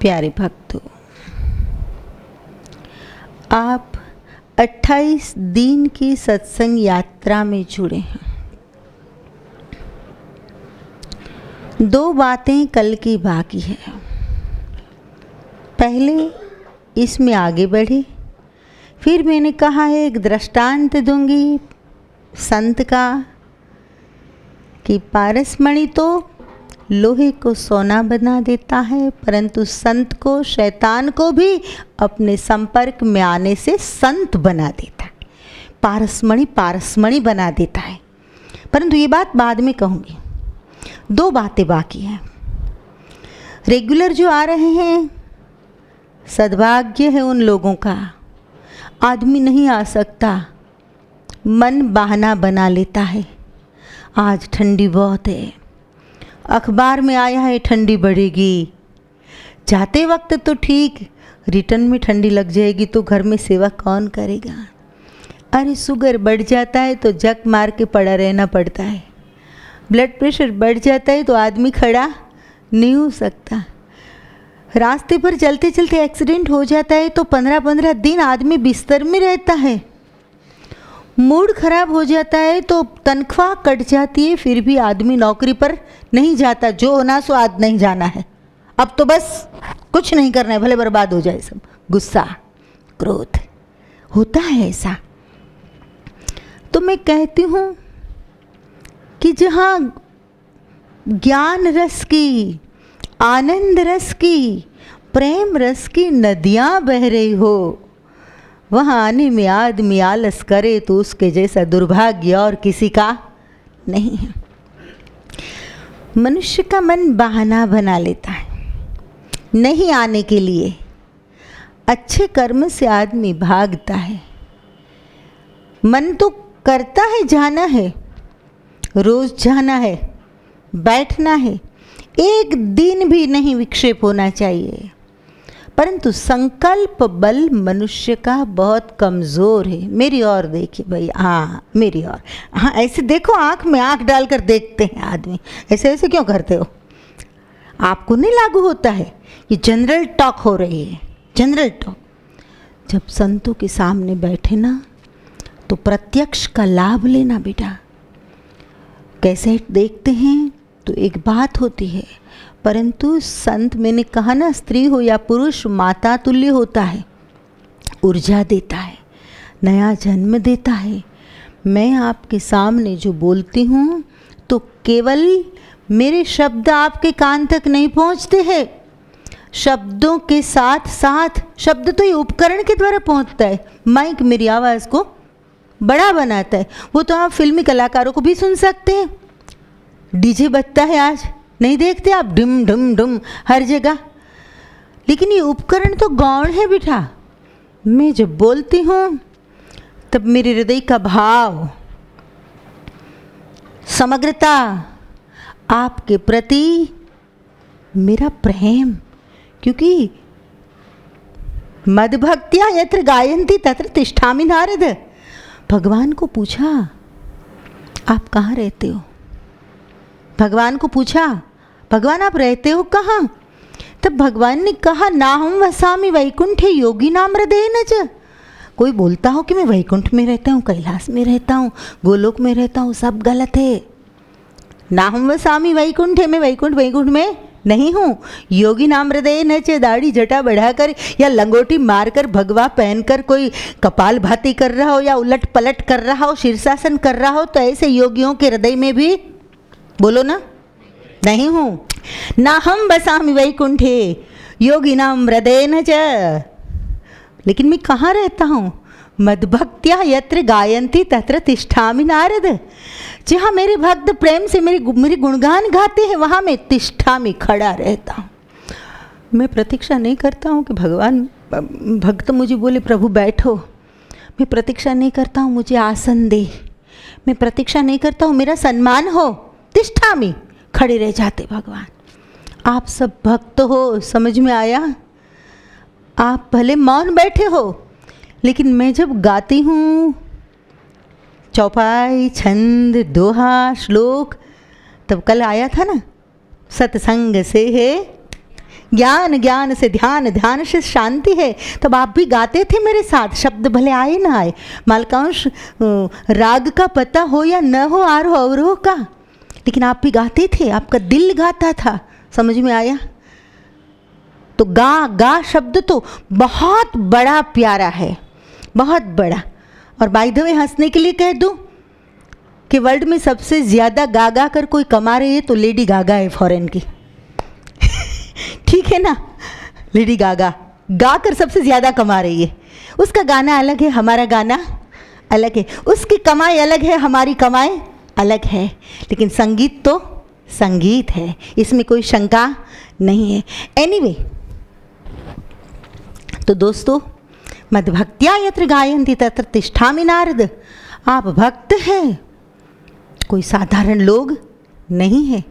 प्यारे भक्तों, आप 28 दिन की सत्संग यात्रा में जुड़े हैं। दो बातें कल की बाकी है। पहले इसमें आगे बढ़े, फिर मैंने कहा है एक दृष्टांत दूंगी संत का कि पारसमणि तो लोहे को सोना बना देता है, परंतु संत को, शैतान को भी अपने संपर्क में आने से संत बना देता है। पारसमणि पारसमणि बना देता है। परंतु ये बात बाद में कहूँगी। दो बातें बाकी हैं। रेगुलर जो आ रहे हैं, सद्भाग्य है उन लोगों का। आदमी नहीं आ सकता, मन बहाना बना लेता है। आज ठंडी बहुत है, अखबार में आया है ठंडी बढ़ेगी। जाते वक्त तो ठीक, रिटर्न में ठंडी लग जाएगी तो घर में सेवा कौन करेगा। अरे शुगर बढ़ जाता है तो जग मार के पड़ा रहना पड़ता है। ब्लड प्रेशर बढ़ जाता है तो आदमी खड़ा नहीं हो सकता। रास्ते पर चलते चलते एक्सीडेंट हो जाता है तो 15-15 दिन आदमी बिस्तर में रहता है। मूड खराब हो जाता है तो तनख्वाह कट जाती है, फिर भी आदमी नौकरी पर नहीं जाता। जो होना सो आज नहीं जाना है, अब तो बस कुछ नहीं करना है, भले बर्बाद हो जाए सब। गुस्सा, क्रोध होता है ऐसा। तो मैं कहती हूँ कि जहाँ ज्ञान रस की, आनंद रस की, प्रेम रस की नदियाँ बह रही हो, वहाँ आने में आदमी आलस करे तो उसके जैसा दुर्भाग्य और किसी का नहीं है। मनुष्य का मन बहाना बना लेता है नहीं आने के लिए। अच्छे कर्म से आदमी भागता है। मन तो करता है जाना है, रोज जाना है, बैठना है, एक दिन भी नहीं विक्षेप होना चाहिए। परंतु संकल्प बल मनुष्य का बहुत कमज़ोर है। मेरी ओर देखिए भाई, हाँ मेरी ओर, हाँ ऐसे देखो, आँख में आँख डालकर देखते हैं आदमी। ऐसे ऐसे क्यों करते हो? आपको नहीं लागू होता है? ये जनरल टॉक हो रही है, जनरल टॉक। जब संतों के सामने बैठे ना तो प्रत्यक्ष का लाभ लेना बेटा। कैसेट देखते हैं तो एक बात होती है, परंतु संत, मैंने कहा ना, स्त्री हो या पुरुष, माता तुल्य होता है। ऊर्जा देता है, नया जन्म देता है। मैं आपके सामने जो बोलती हूँ तो केवल मेरे शब्द आपके कान तक नहीं पहुँचते हैं। शब्दों के साथ साथ, शब्द तो ये उपकरण के द्वारा पहुँचता है। माइक मेरी आवाज़ को बड़ा बनाता है। वो तो आप फिल्मी कलाकारों को भी सुन सकते हैं। डीजे बजता है आज, नहीं देखते आप? डुम डुम डुम हर जगह। लेकिन ये उपकरण तो गौण है बेटा। मैं जब बोलती हूँ तब मेरे हृदय का भाव, समग्रता, आपके प्रति मेरा प्रेम, क्योंकि मदभक्त्या यत्र गायन्ति तत्र तिष्ठामि नारद। भगवान को पूछा आप कहाँ रहते हो? भगवान को पूछा भगवान आप रहते हो कहाँ? तब भगवान ने कहा नाहं वसामि वैकुंठे योगिनां हृदयेन च। कोई बोलता हो कि मैं वैकुंठ में रहता हूँ, कैलाश में रहता हूँ, गोलोक में रहता हूँ, सब गलत है। नाहं वसामि वैकुंठे, मैं वैकुंठ में नहीं हूँ। योगिनां हृदयेन च, दाढ़ी जटा बढ़ाकर या लंगोटी मारकर, भगवा पहनकर कोई कपाल भाती कर रहा हो या उलट पलट कर रहा हो, शीर्षासन कर रहा हो, तो ऐसे योगियों के हृदय में भी बोलो ना, नहीं हूँ। ना हम बसामि वैकुंठे योगिनां हृदयेन च। लेकिन मैं कहाँ रहता हूँ? मद्भक्त्या यत्र गायन्ति तत्र तिष्ठामि नारद। जहाँ मेरे भक्त प्रेम से मेरे गुणगान गाते हैं, वहाँ मैं तिष्ठामि, खड़ा रहता हूँ। मैं प्रतीक्षा नहीं करता हूँ कि भगवान, भक्त मुझे बोले प्रभु बैठो। मैं प्रतीक्षा नहीं करता हूँ मुझे आसन दे। मैं प्रतीक्षा नहीं करता हूँ मेरा सम्मान हो। तिष्ठामि, खड़े रह जाते भगवान। आप सब भक्त हो, समझ में आया? आप भले मौन बैठे हो, लेकिन मैं जब गाती हूँ चौपाई, छंद, दोहा, श्लोक, तब कल आया था ना, सत्संग से है ज्ञान, ज्ञान से ध्यान, ध्यान से शांति है। तब आप भी गाते थे मेरे साथ, शब्द भले आए ना आए, मालकांश राग का पता हो या न हो, आरोह अवरोह का, लेकिन आप भी गाते थे, आपका दिल गाता था। समझ में आया? तो गा गा शब्द तो बहुत बड़ा प्यारा है, बहुत बड़ा। और बाय द वे हंसने के लिए कह दूं कि वर्ल्ड में सबसे ज़्यादा गा गा कर कोई कमा रही है तो लेडी गागा है, फॉरेन की। ठीक है ना? लेडी गागा गा कर सबसे ज़्यादा कमा रही है। उसका गाना अलग है, हमारा गाना अलग है, उसकी कमाई अलग है, हमारी कमाई अलग है, लेकिन संगीत तो संगीत है, इसमें कोई शंका नहीं है। एनीवे, तो दोस्तों, मद्भक्त्या यत्र गायन्ति तत्र तिष्ठामि नारद। आप भक्त हैं, कोई साधारण लोग नहीं है।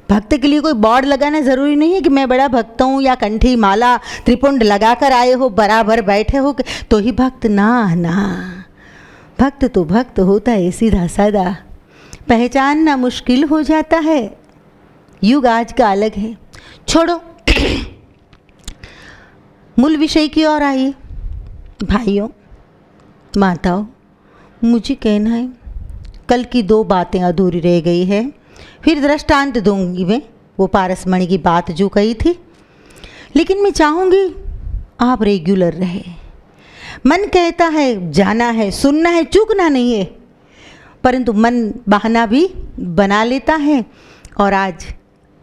भक्त के लिए कोई बोर्ड लगाना ज़रूरी नहीं है कि मैं बड़ा भक्त हूँ, या कंठी माला त्रिपुंड लगा कर आए हो, बराबर बैठे हो तो ही भक्त। ना ना, भक्त तो भक्त होता है सीधा साधा, पहचानना मुश्किल हो जाता है। युग आज का अलग है। छोड़ो, मूल विषय की ओर आइए। भाइयों, माताओं, मुझे कहना है, कल की 2 बातें अधूरी रह गई है। फिर दृष्टांत दूंगी मैं, वो पारसमणि की बात जो कही थी, लेकिन मैं चाहूँगी आप रेगुलर रहे। मन कहता है जाना है, सुनना है, चूकना नहीं है, परंतु मन बहाना भी बना लेता है। और आज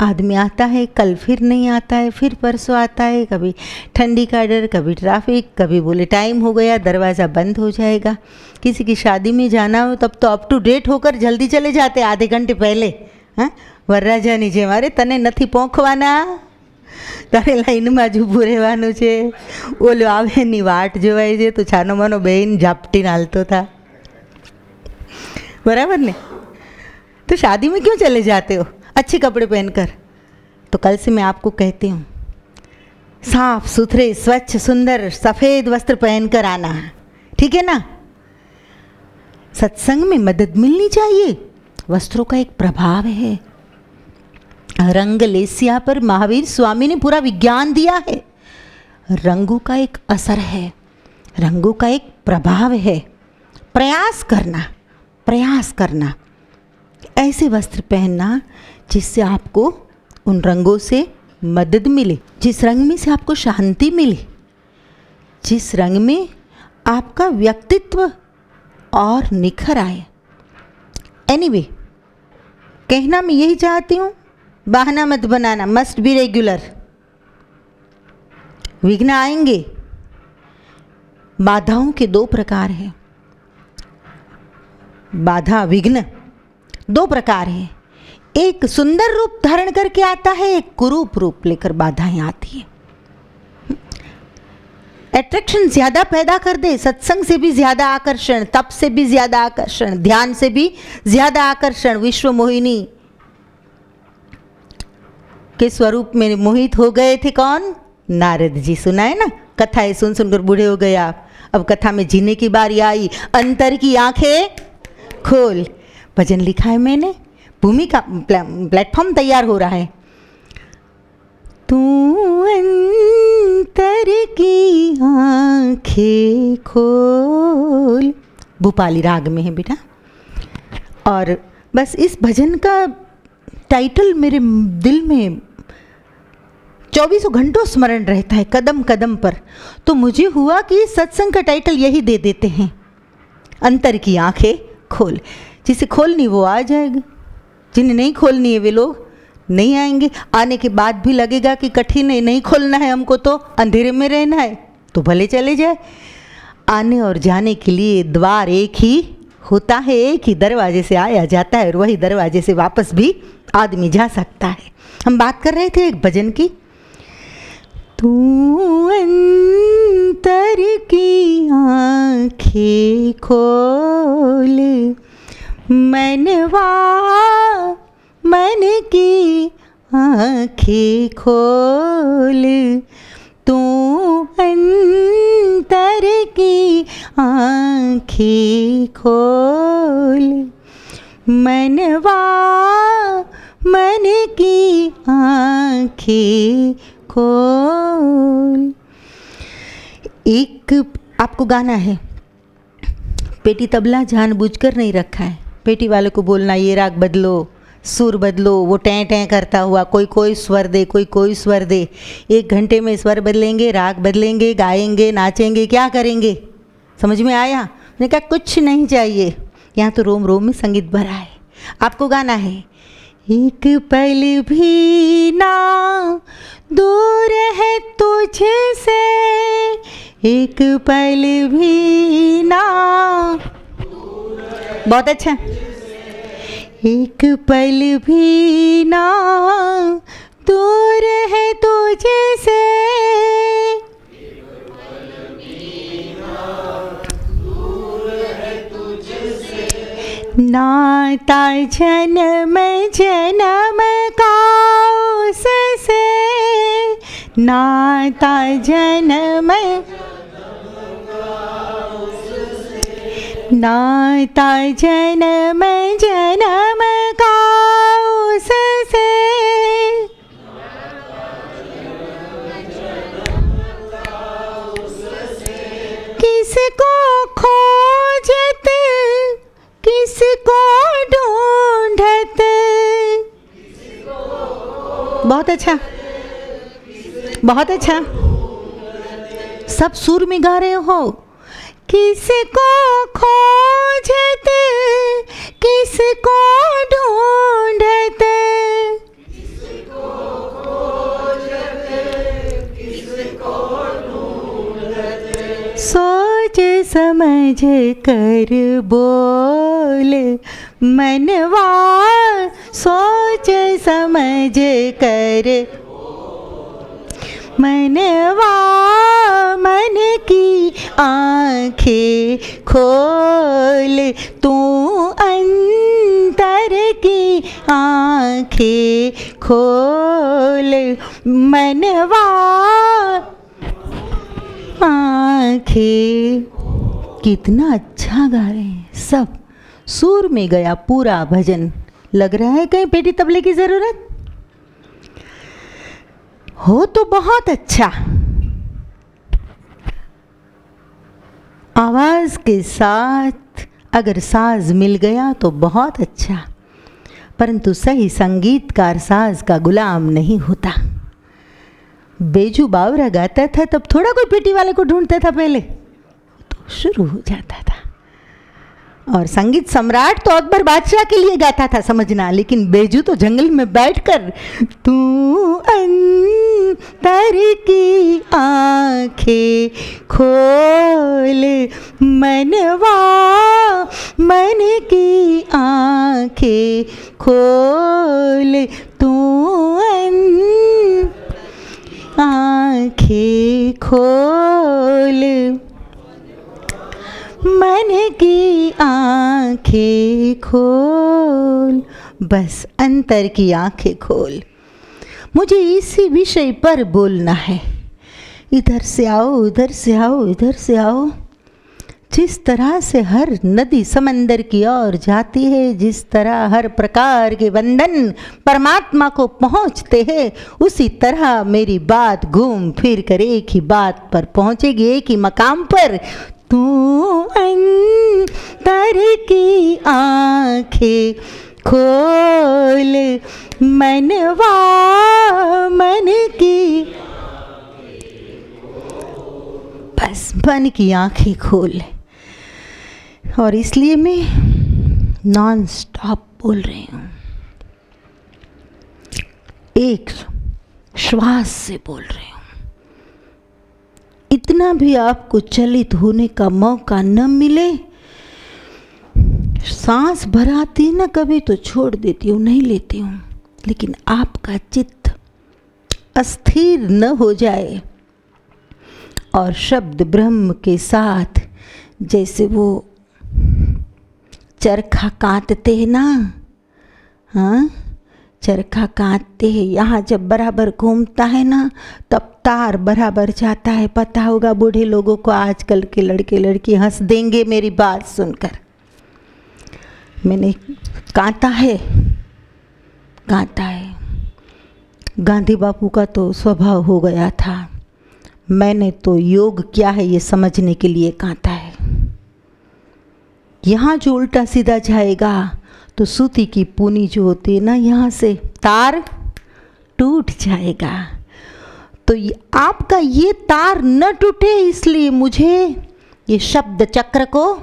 आदमी आता है, कल फिर नहीं आता है, फिर परसों आता है, कभी ठंडी का डर, कभी ट्रैफिक, कभी बोले टाइम हो गया, दरवाज़ा बंद हो जाएगा। किसी की शादी में जाना हो तब तो अप टू डेट होकर जल्दी चले जाते, आधे घंटे पहले। हाँ, વરરાજા ની જેમ, અરે તને નથી પહોંચવાના, તારે લાઈનમાં જ ઊભું રહેવાનું છે, ઓલો આવે એની વાટ જોવાય છે, તો છાનો માનો બેન ઝાપટીને હાલતો था। बराबर ने? तो शादी में क्यों चले जाते हो अच्छे कपड़े पहनकर? तो कल से मैं आपको कहती हूँ, साफ सुथरे, स्वच्छ, सुंदर, सफ़ेद वस्त्र पहनकर आना, ठीक है ना? सत्संग में मदद मिलनी चाहिए। वस्त्रों का एक प्रभाव है। रंग लेसिया पर महावीर स्वामी ने पूरा विज्ञान दिया है। रंगों का एक असर है, रंगों का एक प्रभाव है। प्रयास करना, प्रयास करना, ऐसे वस्त्र पहनना जिससे आपको उन रंगों से मदद मिले, जिस रंग में से आपको शांति मिले, जिस रंग में आपका व्यक्तित्व और निखर आए। एनीवे, कहना मैं यही चाहती हूँ, बहाना मत बनाना, मस्ट बी रेगुलर। विघ्न आएंगे। बाधाओं के 2 प्रकार हैं। बाधा, विघ्न 2 प्रकार हैं। एक सुंदर रूप धारण करके आता है, एक कुरूप रूप लेकर बाधाएं आती है। अट्रैक्शन ज़्यादा पैदा कर दे, सत्संग से भी ज़्यादा आकर्षण, तप से भी ज़्यादा आकर्षण, ध्यान से भी ज़्यादा आकर्षण। विश्व मोहिनी के स्वरूप में मोहित हो गए थे कौन? नारद जी। सुना है ना, कथाएं सुन सुनकर बूढ़े हो गए आप। अब कथा में जीने की बारी आई। अंतर की आंखें खोल, भजन लिखा है मैंने, भूमिका प्लेटफॉर्म तैयार हो रहा है। तू अंतर की आंखें खोल, भूपाली राग में है बेटा। और बस इस भजन का टाइटल मेरे दिल में 24 घंटों स्मरण रहता है, कदम कदम पर। तो मुझे हुआ कि सत्संग का टाइटल यही दे देते हैं, अंतर की आंखें खोल। जिसे खोलनी वो आ जाएगा, जिन्हें नहीं खोलनी है वे लोग नहीं आएंगे। आने के बाद भी लगेगा कि कठिन है, नहीं खोलना है हमको, तो अंधेरे में रहना है, तो भले चले जाए। आने और जाने के लिए द्वार एक ही होता है, एक ही दरवाजे से आया जाता है और वही दरवाजे से वापस भी आदमी जा सकता है। हम बात कर रहे थे एक भजन की। तू अंतर की आंखें खोल, मनवा मन की आंखें खोल, तू अंतर की आंखें खोल, मनवा मन की आंखें खोल। एक आपको गाना है, पेटी तबला जानबूझकर नहीं रखा है। पेटी वाले को बोलना ये राग बदलो, सुर बदलो, वो टें टें करता हुआ कोई कोई स्वर दे, कोई कोई स्वर दे। 1 घंटे में स्वर बदलेंगे, राग बदलेंगे, गाएंगे, नाचेंगे, क्या करेंगे? समझ में आया? मैंने कहा कुछ नहीं चाहिए, यहाँ तो रोम रोम में संगीत भरा है। आपको गाना है, एक पल भी ना दूर है तुझसे, एक पल भी ना, बहुत अच्छा, एक पल भी ना दूर है तुझसे, नाता जन्म जन्म का उससे, नाता जन्म, नाता जन्म जन्म का उससे, किसको खोजत किसको ढूंढत, बहुत अच्छा, बहुत अच्छा, सब सुर में गा रहे हो। किसको खोजत किसको ढूंढत, सोच समझ कर बोल मनवा, सोच समझ कर मनवा, मन की आँखें खोल, तू अंतर की आँखें खोल, मनवा आँखें। कितना अच्छा गा रहे हैं, सब सुर में गया पूरा भजन। लग रहा है कहीं पेटी तबले की ज़रूरत हो तो बहुत अच्छा। आवाज़ के साथ अगर साज मिल गया तो बहुत अच्छा, परंतु सही संगीतकार साज का गुलाम नहीं होता। बेजू बावरा गाता था तब थोड़ा कोई पेटी वाले को ढूंढता था, पहले तो शुरू हो जाता था। और संगीत सम्राट तो अकबर बादशाह के लिए गाता था, समझना, लेकिन बेजू तो जंगल में बैठकर तू अंतर की आँखें खोल, मनवा मन की आँखें खोल, तू आँखें खोल, मन की आँखें खोल, बस अंतर की आँखें खोल। मुझे इसी विषय पर बोलना है। इधर से आओ, उधर से आओ, इधर से आओ। जिस तरह से हर नदी समंदर की ओर जाती है, जिस तरह हर प्रकार के बंधन परमात्मा को पहुँचते हैं, उसी तरह मेरी बात घूम फिर कर एक ही बात पर पहुँचेगी, एक ही मकाम पर। तू अंतर की आँखें खोल, मनवा मन की, बस मन की आँखें खोल। और इसलिए मैं नॉन स्टॉप बोल रही हूँ, एक श्वास से बोल रही हूँ। इतना भी आपको चलित होने का मौका न मिले, सांस भराती ना कभी तो छोड़ देती हूँ, नहीं लेती हूँ, लेकिन आपका चित्त अस्थिर न हो जाए और शब्द ब्रह्म के साथ जैसे वो चरखा काटते हैं ना, हाँ, चरखा काटते हैं, यहाँ जब बराबर घूमता है ना तब तार बराबर जाता है। पता होगा बूढ़े लोगों को, आजकल के लड़के लड़की हंस देंगे मेरी बात सुनकर। मैंने काटा है, गांधी बापू का तो स्वभाव हो गया था, मैंने तो योग क्या है ये समझने के लिए कांता है। यहाँ जो उल्टा सीधा जाएगा तो सूती की पूनी जो होती है ना, यहाँ से तार टूट जाएगा। तो आपका ये तार न टूटे इसलिए मुझे ये शब्द चक्र को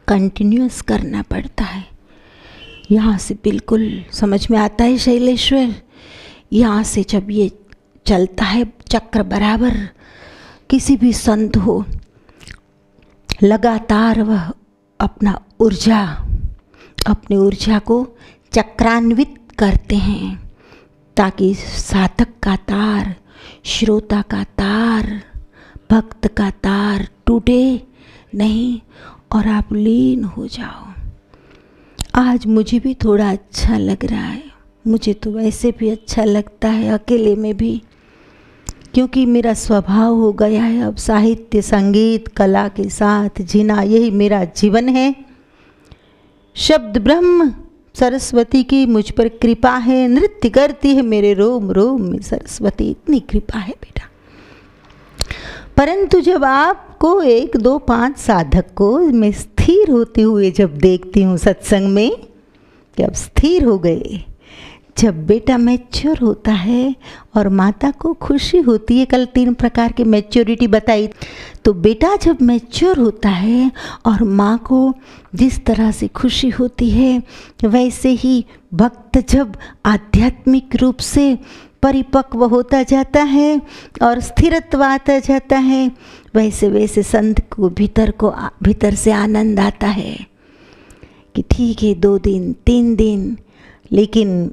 कंटिन्यूअस करना पड़ता है। यहाँ से बिल्कुल समझ में आता है शैलेश्वर। यहाँ से जब ये चलता है चक्र बराबर, किसी भी संत हो लगातार वह अपनी ऊर्जा को चक्रान्वित करते हैं ताकि साधक का तार, श्रोता का तार, भक्त का तार टूटे नहीं और आप लीन हो जाओ। आज मुझे भी थोड़ा अच्छा लग रहा है, मुझे तो वैसे भी अच्छा लगता है अकेले में भी, क्योंकि मेरा स्वभाव हो गया है अब साहित्य संगीत कला के साथ जीना, यही मेरा जीवन है। शब्द ब्रह्म सरस्वती की मुझ पर कृपा है, नृत्य करती है मेरे रोम रोम में सरस्वती, इतनी कृपा है बेटा। परंतु जब आपको 1, 2, 5 साधक को मैं स्थिर होते हुए जब देखती हूँ सत्संग में कि अब स्थिर हो गए, जब बेटा मैच्योर होता है और माता को खुशी होती है, कल 3 प्रकार की मैच्योरिटी बताई, तो बेटा जब मैच्योर होता है और माँ को जिस तरह से खुशी होती है, वैसे ही भक्त जब आध्यात्मिक रूप से परिपक्व होता जाता है और स्थिरत्व आता जाता है, वैसे वैसे संत को भीतर से आनंद आता है कि ठीक है 2 दिन 3 दिन, लेकिन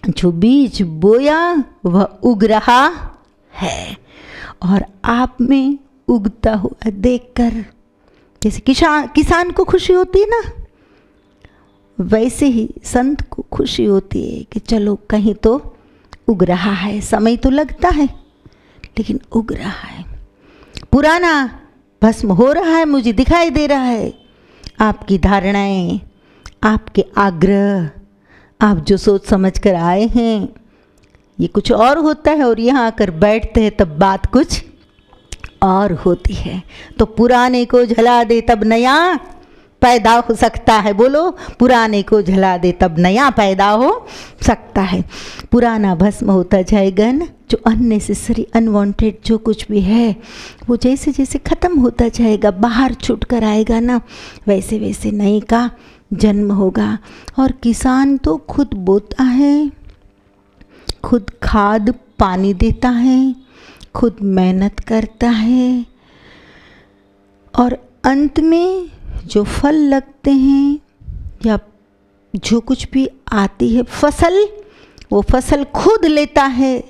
जो बीज बोया वह उग रहा है। और आप में उगता हुआ देखकर जैसे किसान को खुशी होती है ना, वैसे ही संत को खुशी होती है कि चलो कहीं तो उग रहा है। समय तो लगता है लेकिन उग रहा है, पुराना भस्म हो रहा है, मुझे दिखाई दे रहा है। आपकी धारणाएं, आपके आग्रह, आप जो सोच समझ कर आए हैं ये कुछ और होता है और यहाँ आकर बैठते हैं तब बात कुछ और होती है। तो पुराने को जला दे तब नया पैदा हो सकता है। बोलो, पुराने को जला दे तब नया पैदा हो सकता है। पुराना भस्म होता जाएगा ना, जो अननेसेसरी अनवांटेड जो कुछ भी है वो जैसे जैसे ख़त्म होता जाएगा, बाहर छूट कर आएगा ना, वैसे वैसे नए का जन्म होगा। और किसान तो खुद बोता है, खुद खाद पानी देता है, खुद मेहनत करता है और अंत में जो फल लगते हैं या जो कुछ भी आती है फसल, वो फसल खुद लेता है।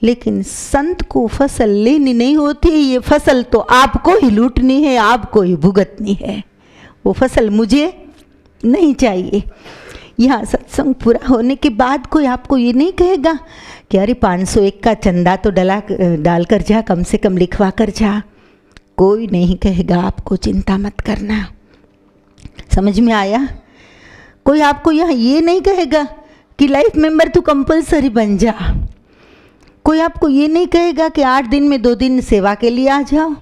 लेकिन संत को फसल लेनी नहीं होती, ये फसल तो आपको ही लूटनी है, आपको ही भुगतनी है। वो फसल मुझे नहीं चाहिए। यहाँ सत्संग पूरा होने के बाद कोई आपको ये नहीं कहेगा कि अरे 501 का चंदा तो डाल कर जा, कम से कम लिखवा कर जा। कोई नहीं कहेगा आपको, चिंता मत करना। समझ में आया? कोई आपको यहाँ ये नहीं कहेगा कि लाइफ मेंबर तू कंपलसरी बन जा। कोई आपको ये नहीं कहेगा कि 8 दिन में 2 दिन सेवा के लिए आ जाओ।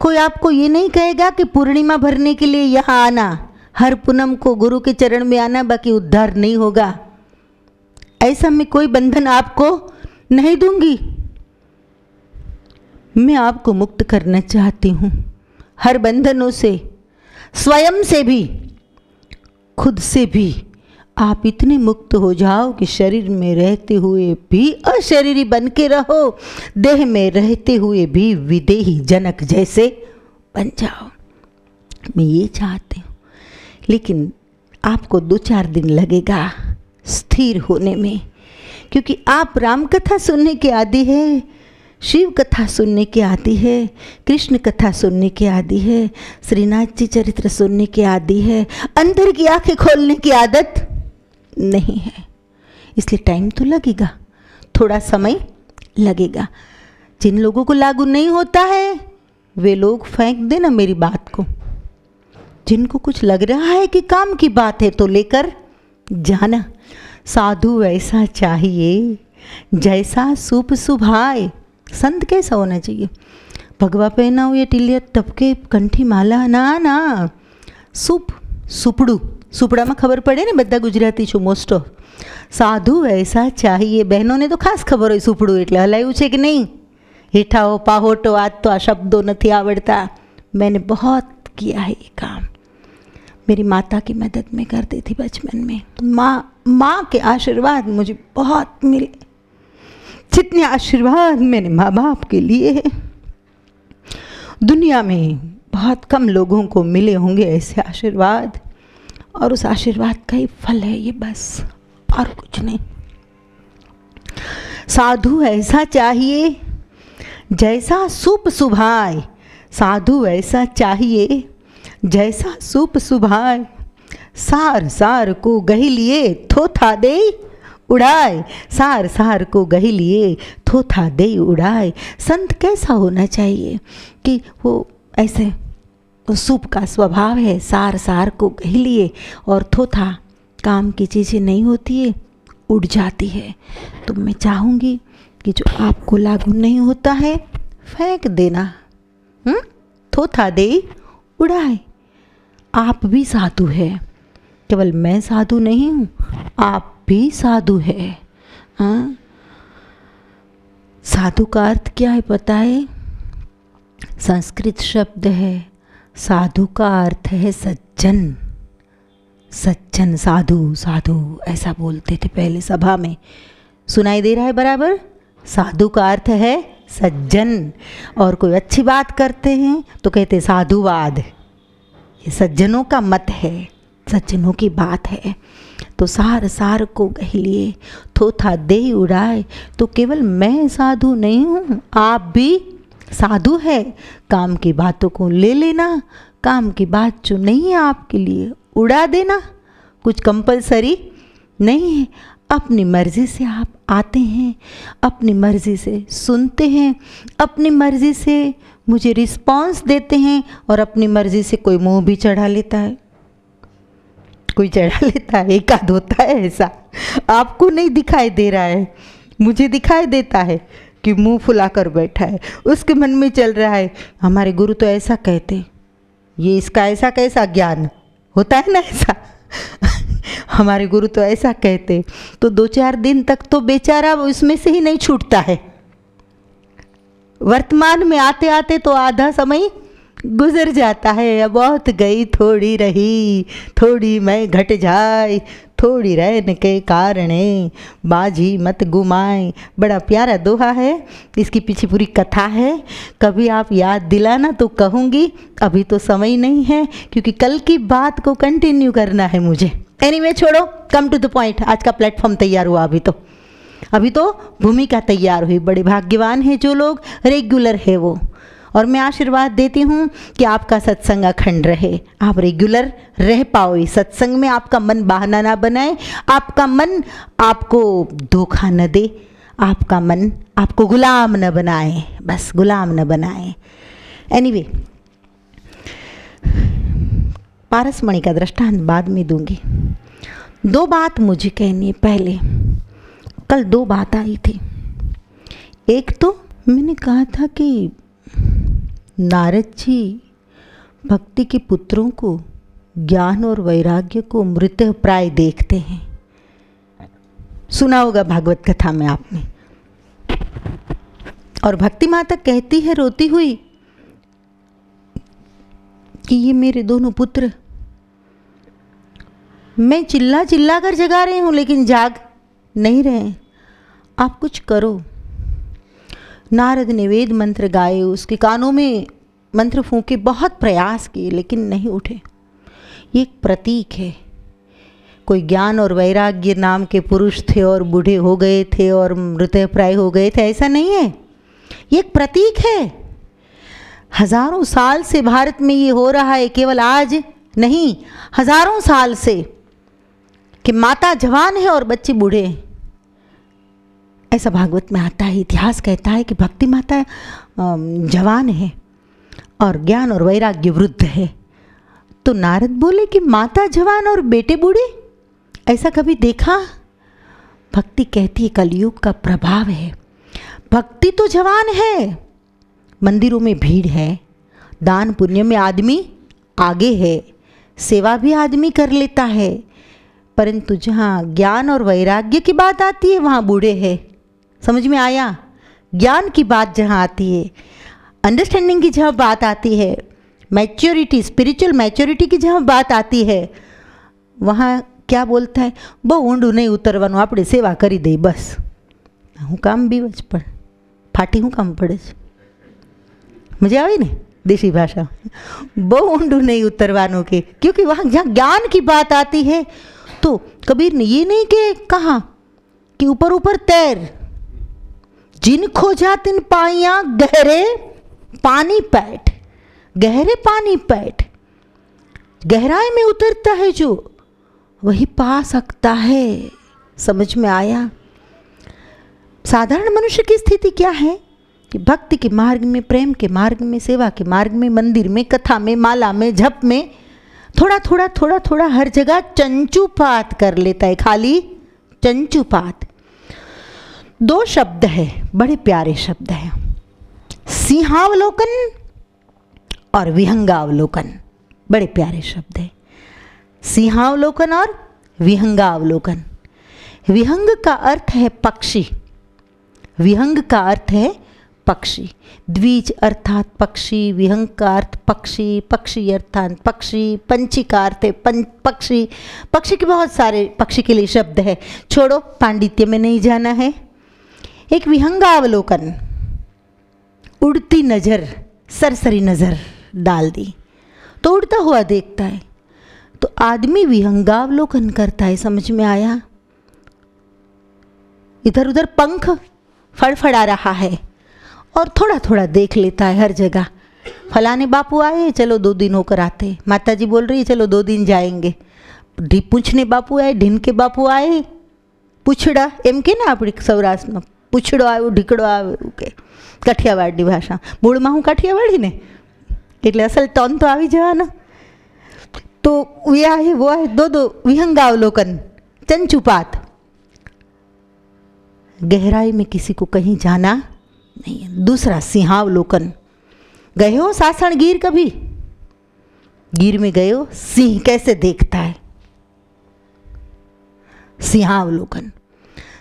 कोई आपको ये नहीं कहेगा कि पूर्णिमा भरने के लिए यहाँ आना, हर पूनम को गुरु के चरण में आना, बाकी उद्धार नहीं होगा। ऐसा मैं कोई बंधन आपको नहीं दूंगी। मैं आपको मुक्त करना चाहती हूँ हर बंधनों से, स्वयं से भी, खुद से भी। आप इतने मुक्त हो जाओ कि शरीर में रहते हुए भी अशरीरी बन के रहो, देह में रहते हुए भी विदेही जनक जैसे बन जाओ। मैं ये चाहती हूँ, लेकिन आपको 2-4 दिन लगेगा स्थिर होने में, क्योंकि आप राम कथा सुनने के आदी है, शिव कथा सुनने के आदी है, कृष्ण कथा सुनने के आदी है, श्रीनाथ जी चरित्र सुनने के आदी है। अंदर की आंखें खोलने की आदत नहीं है, इसलिए टाइम तो लगेगा, थोड़ा समय लगेगा। जिन लोगों को लागू नहीं होता है वे लोग फेंक देना मेरी बात को। जिनको कुछ लग रहा है कि काम की बात है तो लेकर जाना। साधु ऐसा चाहिए जैसा सूप सुभाए। संत कैसा होना चाहिए? भगवा पहना हुआ टीलिया टपके कंठी माला ना ना, सूप सुपड़ू, सुपड़ाમાં ખબર પડે ને, બધા ગુજરાતી છો મોસ્ટ ઓફ. સાધુ ऐसा चाहिए. બહેનોને તો ખાસ ખબર હોય સુપડું એટલે. હલાયું છે કે નહીં? હેઠાઓ પાહોટો, आज तो आ शब्दों नहीं आवड़ता. मैंने बहुत किया है ये काम. मेरी माता की मदद में करती थी बचपन में. माँ के आशीर्वाद मुझे बहुत मिले. जितने आशीर्वाद मैंने माँ बाप के लिए है, दुनिया में बहुत कम लोगों को मिले होंगे ऐसे आशीर्वाद. और उस आशीर्वाद का ही फल है ये, बस और कुछ नहीं. साधु ऐसा चाहिए जैसा सूप सुभाए. साधु ऐसा चाहिए जैसा सूप सुभाए. सार सार को गही लिए थोथा दे उड़ाए. सार सार को गही लिए थोथा दे उड़ाए. संत कैसा होना चाहिए कि वो ऐसे, वो सूप का स्वभाव है, सार सार को गही लिए, और थोथा काम की चीज़ें नहीं होती है, उड़ जाती है. तो मैं चाहूँगी कि जो आपको लागू नहीं होता है फेंक देना. थोथा दे उड़ाए. आप भी साधु है. केवल मैं साधु नहीं हूँ, आप भी साधु है. हाँ, साधु का अर्थ क्या है पता है? संस्कृत शब्द है. साधु का अर्थ है सज्जन. सज्जन, साधु साधु ऐसा बोलते थे पहले सभा में. सुनाई दे रहा है बराबर? साधु का अर्थ है सज्जन. और कोई अच्छी बात करते हैं तो कहते साधुवाद. ये सज्जनों का मत है, सज्जनों की बात है. तो सार सार को गही लिए थोथा दे उड़ाए. तो केवल मैं साधु नहीं हूँ, आप भी साधु है. काम की बातों को ले लेना, काम की बात जो नहीं है आपके लिए उड़ा देना. कुछ कंपलसरी नहीं है. अपनी मर्ज़ी से आप आते हैं, अपनी मर्ज़ी से सुनते हैं, अपनी मर्ज़ी से मुझे रिस्पॉन्स देते हैं, और अपनी मर्ज़ी से कोई मुंह भी चढ़ा लेता है. कोई चढ़ा लेता है, एक आध होता है ऐसा. आपको नहीं दिखाई दे रहा है, मुझे दिखाई देता है कि मुंह फुलाकर बैठा है. उसके मन में चल रहा है हमारे गुरु तो ऐसा कहते, ये इसका ऐसा कैसा ज्ञान होता है ना ऐसा. हमारे गुरु तो ऐसा कहते. तो 2-4 दिन तक तो बेचारा उसमें से ही नहीं छूटता है. वर्तमान में आते आते तो आधा समय गुजर जाता है. बहुत गई थोड़ी रही, थोड़ी मैं घट जाए, थोड़ी रहने के कारणे बाजी मत गुमाए. बड़ा प्यारा दोहा है. इसकी पीछे पूरी कथा है. कभी आप याद दिलाना तो कहूँगी. अभी तो समय नहीं है, क्योंकि कल की बात को कंटिन्यू करना है मुझे. एनीवे छोड़ो, कम टू द पॉइंट. आज का प्लेटफॉर्म तैयार हुआ. अभी तो भूमिका तैयार हुई. बड़े भाग्यवान हैं जो लोग रेगुलर है वो. और मैं आशीर्वाद देती हूँ कि आपका सत्संग अखंड रहे, आप रेगुलर रह पाओ इस सत्संग में. आपका मन बहाना ना बनाए, आपका मन आपको धोखा न दे, आपका मन आपको गुलाम न बनाए, बस गुलाम न बनाए. एनीवे, पारसमणि का दृष्टांत बाद में दूंगी. 2 बात मुझे कहनी है. पहले कल 2 बात आई थी. एक तो मैंने कहा था कि नारद जी भक्ति के पुत्रों को ज्ञान और वैराग्य को मृतप्राय देखते हैं. सुना होगा भागवत कथा में आपने. और भक्ति माता कहती है रोती हुई कि ये मेरे दोनों पुत्र, मैं चिल्ला चिल्ला कर जगा रही हूँ लेकिन जाग नहीं रहे, आप कुछ करो. नारद ने वेद मंत्र गाए, उसके कानों में मंत्र फूंके, बहुत प्रयास किए लेकिन नहीं उठे. ये एक प्रतीक है. कोई ज्ञान और वैराग्य नाम के पुरुष थे और बूढ़े हो गए थे और मृतप्राय हो गए थे, ऐसा नहीं है. ये एक प्रतीक है. हजारों साल से भारत में ये हो रहा है, केवल आज नहीं, हजारों साल से, कि माता जवान है और बच्चे बूढ़े. ऐसा भागवत में आता है. इतिहास कहता है कि भक्ति माता जवान है और ज्ञान और वैराग्य वृद्ध है. तो नारद बोले कि माता जवान और बेटे बूढ़े, ऐसा कभी देखा? भक्ति कहती है कलयुग का प्रभाव है। भक्ति तो जवान है, मंदिरों में भीड़ है, दान पुण्य में आदमी आगे है, सेवा भी आदमी कर लेता है, परंतु जहाँ ज्ञान और वैराग्य की बात आती है वहाँ बूढ़े हैं। समझ में आया? ज्ञान की बात जहाँ आती है, अंडरस्टैंडिंग की जहाँ बात आती है, मैच्योरिटी, स्पिरिचुअल मैच्योरिटी की जहाँ बात आती है, वहाँ क्या बोलता है, બહુ ઊંડું નહીં ઉતરવાનું, આપણે સેવા કરી દઈ બસ. હું કામ બીવજ પણ ફાટી હું કામ પડે છે? મજા આવી ને देशी भाषा. બહુ ઊંડું नहीं उतरवानों के, क्योंकि वहाँ जहाँ ज्ञान की बात आती है तो कबीर ने ये नहीं कि कहा कि ऊपर ऊपर तैर, जिन खोजा तिन पाइया गहरे पानी पैठ, गहरे पानी पैठ. गहराई में उतरता है जो वही पा सकता है. समझ में आया? साधारण मनुष्य की स्थिति क्या है कि भक्ति के मार्ग में, प्रेम के मार्ग में, सेवा के मार्ग में, मंदिर में, कथा में, माला में, जप में थोड़ा थोड़ा थोड़ा थोड़ा हर जगह चंचुपात कर लेता है. खाली चंचुपात. दो शब्द है, बड़े प्यारे शब्द हैं, सिंहावलोकन और विहंगावलोकन. बड़े प्यारे शब्द है, सिंहावलोकन और विहंगावलोकन. विहंग का अर्थ है पक्षी, विहंग का अर्थ है पक्षी. द्विज अर्थात पक्षी, विहंग का अर्थ पक्षी, पक्षी अर्थात पक्षी, पंछी का अर्थ है पक्षी. पक्षी के बहुत सारे पक्षी के लिए शब्द है, छोड़ो, पांडित्य में नहीं जाना है. एक विहंगावलोकन, उड़ती नज़र, सरसरी नज़र डाल दी तो उड़ता हुआ देखता है, तो आदमी विहंगावलोकन करता है. समझ में आया? इधर उधर पंख फड़फड़ा रहा है और थोड़ा थोड़ा देख लेता है हर जगह. फलाने बापू आए, चलो 2 दिन होकर आते. माता जी बोल रही है चलो 2 दिन जाएंगे. पूछने बापू आए, ढिन के बापू आए, પૂછડા એમ કે ને આપણી સૌરાષ્ટ્રમાં પૂછડો આવ્યો ઢીકડો આવ્યો કે કાઠિયાવાડની ભાષા. મૂળમાં હું કાઠિયાવાડી ને, એટલે અસલ ટોન તો આવી જવાનો. तो यह है वो है दो विहंगावलोकन, चंचुपात. गहराई में किसी को कहीं जाना नहीं है. दूसरा सिंहावलोकन. गए हो सासण गिर कभी? गिर में गए हो? सिंह कैसे देखता है? सिंहावलोकन.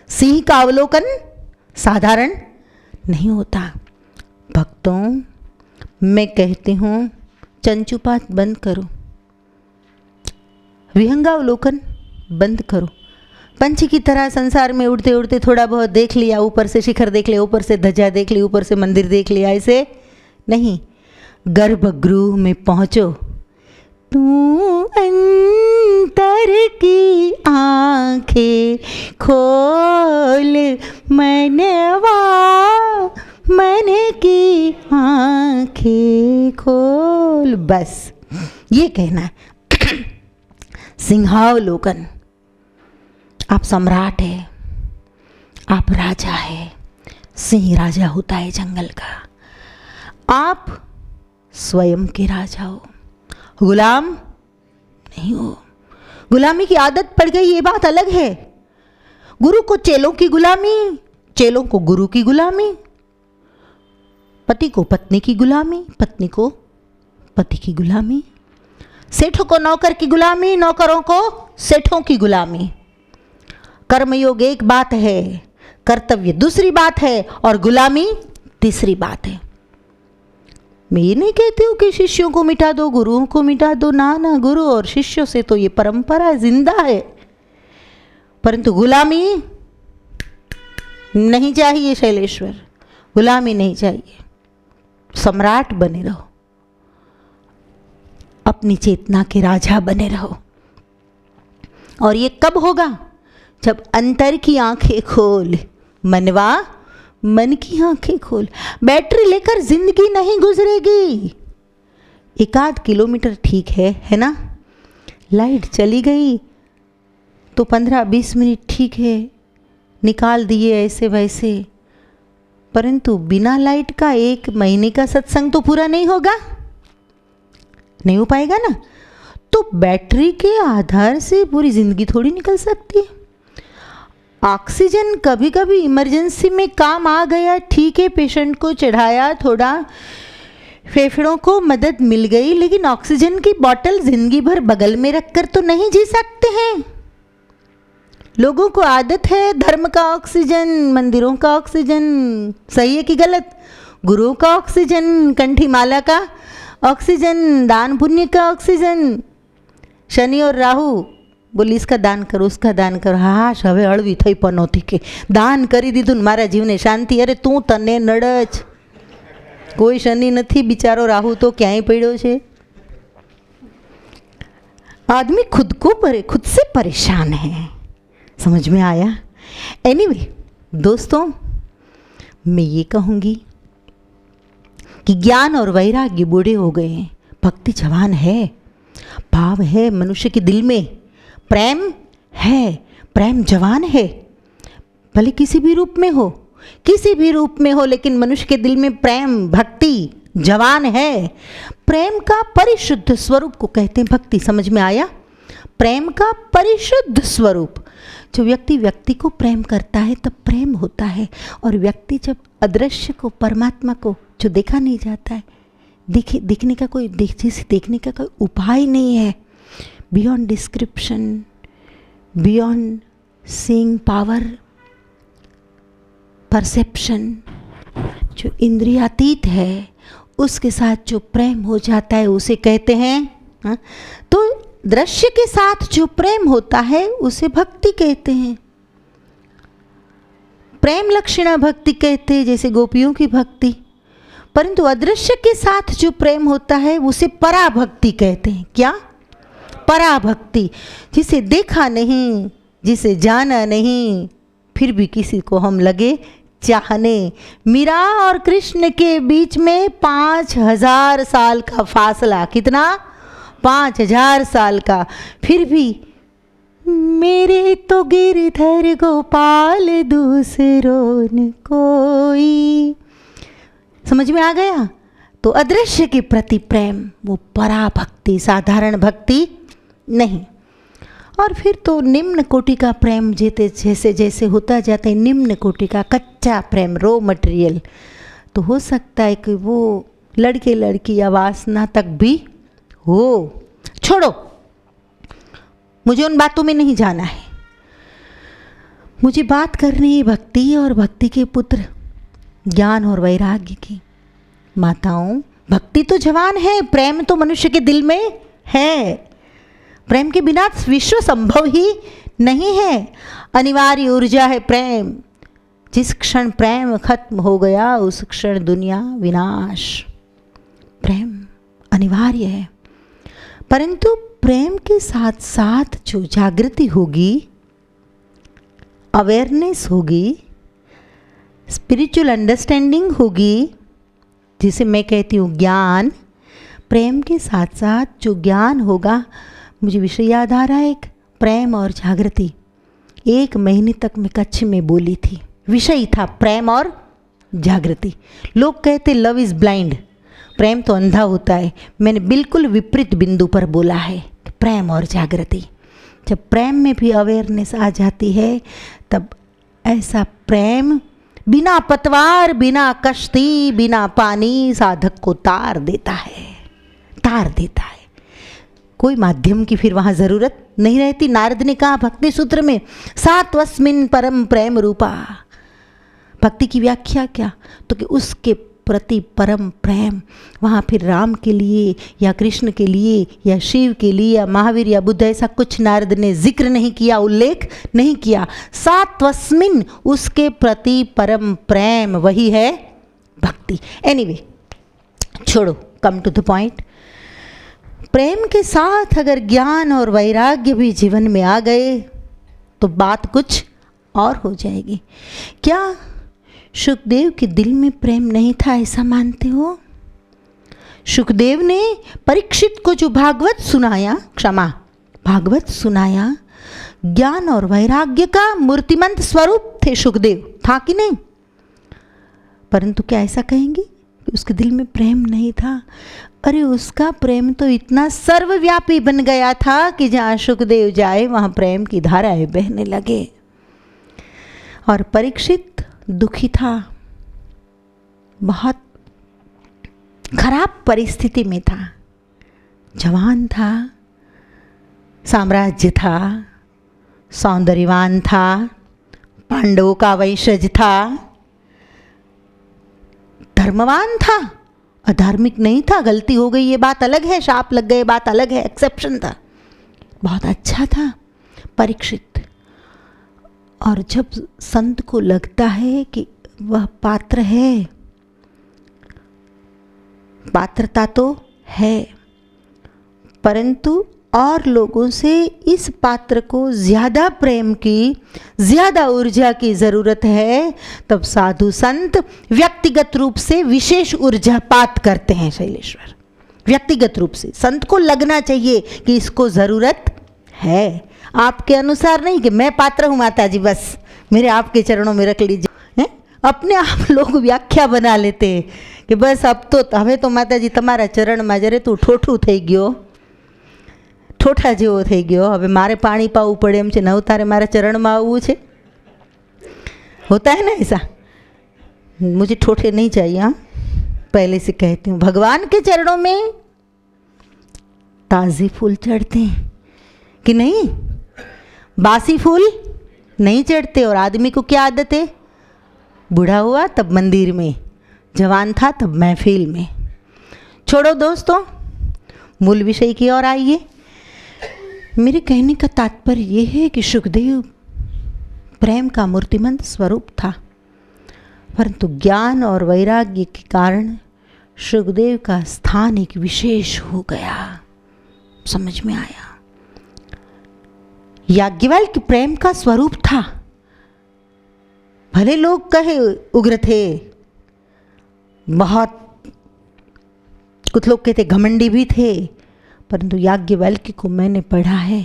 सिंह का अवलोकन साधारण नहीं होता. भक्तों, मैं कहती हूँ चंचुपात बंद करो, विहंगावलोकन बंद करो. पंछी की तरह संसार में उड़ते उड़ते थोड़ा बहुत देख लिया, ऊपर से शिखर देख लिया, ऊपर से ध्वजा देख ली, ऊपर से मंदिर देख लिया, ऐसे नहीं. गर्भगृह में पहुँचो. तू अंतर की आंखें खोल मनवा, मन की आंखें खोल. बस ये कहना है. सिंहावलोकन. आप सम्राट है, आप राजा है. सिंह राजा होता है जंगल का, आप स्वयं के राजा हो, गुलाम नहीं हो. गुलामी की आदत पड़ गई, ये बात अलग है. गुरु को चेलों की गुलामी, चेलों को गुरु की गुलामी, पति को पत्नी की गुलामी, पत्नी को पति की गुलामी, सेठों को नौकर की गुलामी, नौकरों को सेठों की गुलामी. कर्मयोग एक बात है, कर्तव्य दूसरी बात है और गुलामी तीसरी बात है. मैं ये नहीं कहती हूँ कि शिष्यों को मिटा दो, गुरुओं को मिटा दो. ना ना, गुरु और शिष्यों से तो ये परंपरा जिंदा है, परंतु गुलामी नहीं चाहिए. शैलेश्वर, गुलामी नहीं चाहिए. सम्राट बने रहो, अपनी चेतना के राजा बने रहो. और ये कब होगा? जब अंतर की आंखें खोल मनवा, मन की आंखें खोल. बैटरी लेकर जिंदगी नहीं गुजरेगी. 1-8 किलोमीटर ठीक है ना? लाइट चली गई तो 15-20 मिनट ठीक है, निकाल दिए ऐसे वैसे, परंतु बिना लाइट का 1 महीने का सत्संग तो पूरा नहीं होगा, नहीं हो पाएगा ना. तो बैटरी के आधार से पूरी जिंदगी थोड़ी निकल सकती है. ऑक्सीजन कभी कभी इमरजेंसी में काम आ गया, ठीक है, पेशेंट को चढ़ाया, थोड़ा फेफड़ों को मदद मिल गई, लेकिन ऑक्सीजन की बोतल जिंदगी भर बगल में रखकर तो नहीं जी सकते हैं। लोगों को आदत है धर्म का ऑक्सीजन, मंदिरों का ऑक्सीजन, सही है कि गलत, गुरुओं का ऑक्सीजन, कंठी माला का ऑक्सीजन, दान पुण्य का ऑक्सीजन। शनि और राहु बोली इसका दान करो, उसका दान करो, હાશ હવે હળવી થઈ પનોતી કે દાન કરી દીધું ને મારા જીવને શાંતિ। અરે તું તને નડજ, કોઈ શનિ નથી, બિચારો રાહુ તો ક્યાંય પડ્યો છે। आदमी खुद से परेशान है। समझ में आया? एनीवे दोस्तों, मैं ये कहूँगी कि ज्ञान और वैराग्य बूढ़े हो गए हैं, भक्ति जवान है, भाव है मनुष्य के दिल में, प्रेम है, प्रेम जवान है, भले किसी भी रूप में हो, किसी भी रूप में हो, लेकिन मनुष्य के दिल में प्रेम भक्ति जवान है। प्रेम का परिशुद्ध स्वरूप को कहते हैं भक्ति। समझ में आया? प्रेम का परिशुद्ध स्वरूप। जो व्यक्ति को प्रेम करता है तब प्रेम होता है, और व्यक्ति जब अदृश्य को, परमात्मा को, जो देखा नहीं जाता है, देखने का कोई उपाय नहीं है, beyond description, beyond seeing power, perception, जो इंद्रियातीत है, उसके साथ जो प्रेम हो जाता है उसे कहते हैं हा? तो दृश्य के साथ जो प्रेम होता है उसे भक्ति कहते हैं। प्रेम लक्षणा भक्ति कहते हैं, जैसे गोपियों की भक्ति। परंतु अदृश्य के साथ जो प्रेम होता है उसे पराभक्ति कहते हैं। क्या? पराभक्ति। जिसे देखा नहीं, जिसे जाना नहीं, फिर भी किसी को हम लगे चाहने। मीरा और कृष्ण के बीच में 5000 साल का फासला। कितना? 5000 साल का। फिर भी मेरे तो गिरधर गोपाल दूसरों न कोई। समझ में आ गया? तो अदृश्य के प्रति प्रेम वो पराभक्ति, साधारण भक्ति नहीं। और फिर तो निम्न कोटि का प्रेम जैसे जैसे होता जाता है, निम्न कोटि का कच्चा प्रेम, रो मटेरियल, तो हो सकता है कि वो लड़के लड़की या वासना तक भी हो। छोड़ो, मुझे उन बातों में नहीं जाना है। मुझे बात करनी है भक्ति और भक्ति के पुत्र ज्ञान और वैराग्य की। माताओं, भक्ति तो जवान है, प्रेम तो मनुष्य के दिल में है। प्रेम के बिना विश्व संभव ही नहीं है। अनिवार्य ऊर्जा है प्रेम। जिस क्षण प्रेम खत्म हो गया उस क्षण दुनिया विनाश। प्रेम अनिवार्य है, परंतु प्रेम के साथ साथ जो जागृति होगी, अवेयरनेस होगी, स्पिरिचुअल अंडरस्टैंडिंग होगी, जिसे मैं कहती हूँ ज्ञान। प्रेम के साथ साथ जो ज्ञान होगा, मुझे विषय याद आ रहा है, एक प्रेम और जागृति 1 महीने तक मैं कच्छ में बोली थी। विषय था प्रेम और जागृति। लोग कहते लव इज़ ब्लाइंड, प्रेम तो अंधा होता है। मैंने बिल्कुल विपरीत बिंदु पर बोला है, प्रेम और जागृति। जब प्रेम में भी अवेयरनेस आ जाती है, तब ऐसा प्रेम बिना पतवार, बिना कश्ती, बिना पानी साधक को तार देता है, तार देता है। कोई माध्यम की फिर वहाँ ज़रूरत नहीं रहती। नारद ने कहा भक्ति सूत्र में, सात्वस्मिन् परम प्रेम रूपा। भक्ति की व्याख्या क्या? तो कि उसके प्रति परम प्रेम। वहाँ फिर राम के लिए या कृष्ण के लिए या शिव के लिए या महावीर या बुद्ध, ऐसा कुछ नारद ने जिक्र नहीं किया, उल्लेख नहीं किया। सात्वस्मिन्, उसके प्रति परम प्रेम, वही है भक्ति। एनीवे, छोड़ो, कम टू द पॉइंट। प्रेम के साथ अगर ज्ञान और वैराग्य भी जीवन में आ गए तो बात कुछ और हो जाएगी। क्या सुखदेव के दिल में प्रेम नहीं था, ऐसा मानते हो? सुखदेव ने परीक्षित को जो भागवत सुनाया, भागवत सुनाया, ज्ञान और वैराग्य का मूर्तिमंत स्वरूप थे सुखदेव, था कि नहीं? परंतु क्या ऐसा कहेंगे कि उसके दिल में प्रेम नहीं था? अरे उसका प्रेम तो इतना सर्वव्यापी बन गया था कि जहाँ सुखदेव जाए वहाँ प्रेम की धाराएं बहने लगे। और परीक्षित दुखी था, बहुत खराब परिस्थिति में था। जवान था, साम्राज्य था, सौंदर्यवान था, पांडवों का वंशज था, धर्मवान था, अधार्मिक नहीं था। गलती हो गई ये बात अलग है, शाप लग गए बात अलग है, एक्सेप्शन था। बहुत अच्छा था परीक्षित। और जब संत को लगता है कि वह पात्र है, पात्रता तो है, परंतु और लोगों से इस पात्र को ज़्यादा प्रेम की, ज़्यादा ऊर्जा की ज़रूरत है, तब साधु संत व्यक्तिगत रूप से विशेष ऊर्जापात करते हैं। शैलेश्वर व्यक्तिगत रूप से संत को लगना चाहिए कि इसको ज़रूरत है, आपके अनुसार नहीं कि मैं पात्र हूँ माता जी, बस मेरे आपके चरणों में रख लीजिए। अपने आप लोग व्याख्या बना लेते हैं कि बस अब तो हमें तो माता जी તમારા ચરણમાં જરે તું ઠોઠું થઈ ગયો, ઠોઠા જેવો થઈ ગયો, હવે મારે પાણી પાવું પડે એમ છે, નવ તારે મારા ચરણમાં આવવું છે। होता है ना ऐसा, मुझे ठोठे नहीं चाहिए, हाँ पहले से कहती हूँ। भगवान के चरणों में ताज़े फूल चढ़ते हैं कि नहीं, बासी फूल नहीं चढ़ते। और आदमी को क्या आदत है, बूढ़ा हुआ तब मंदिर में, जवान था तब महफिल में। छोड़ो दोस्तों, मूल विषय की ओर आइए। मेरे कहने का तात्पर्य ये है कि सुखदेव प्रेम का मूर्तिमंत स्वरूप था, परंतु ज्ञान और वैराग्य के कारण सुखदेव का स्थान एक विशेष हो गया। समझ में आया, याज्ञवल्क्य प्रेम का स्वरूप था। भले लोग कहे उग्र थे, बहुत कुछ लोग कहते घमंडी भी थे, परंतु याज्ञवल्क्य को मैंने पढ़ा है,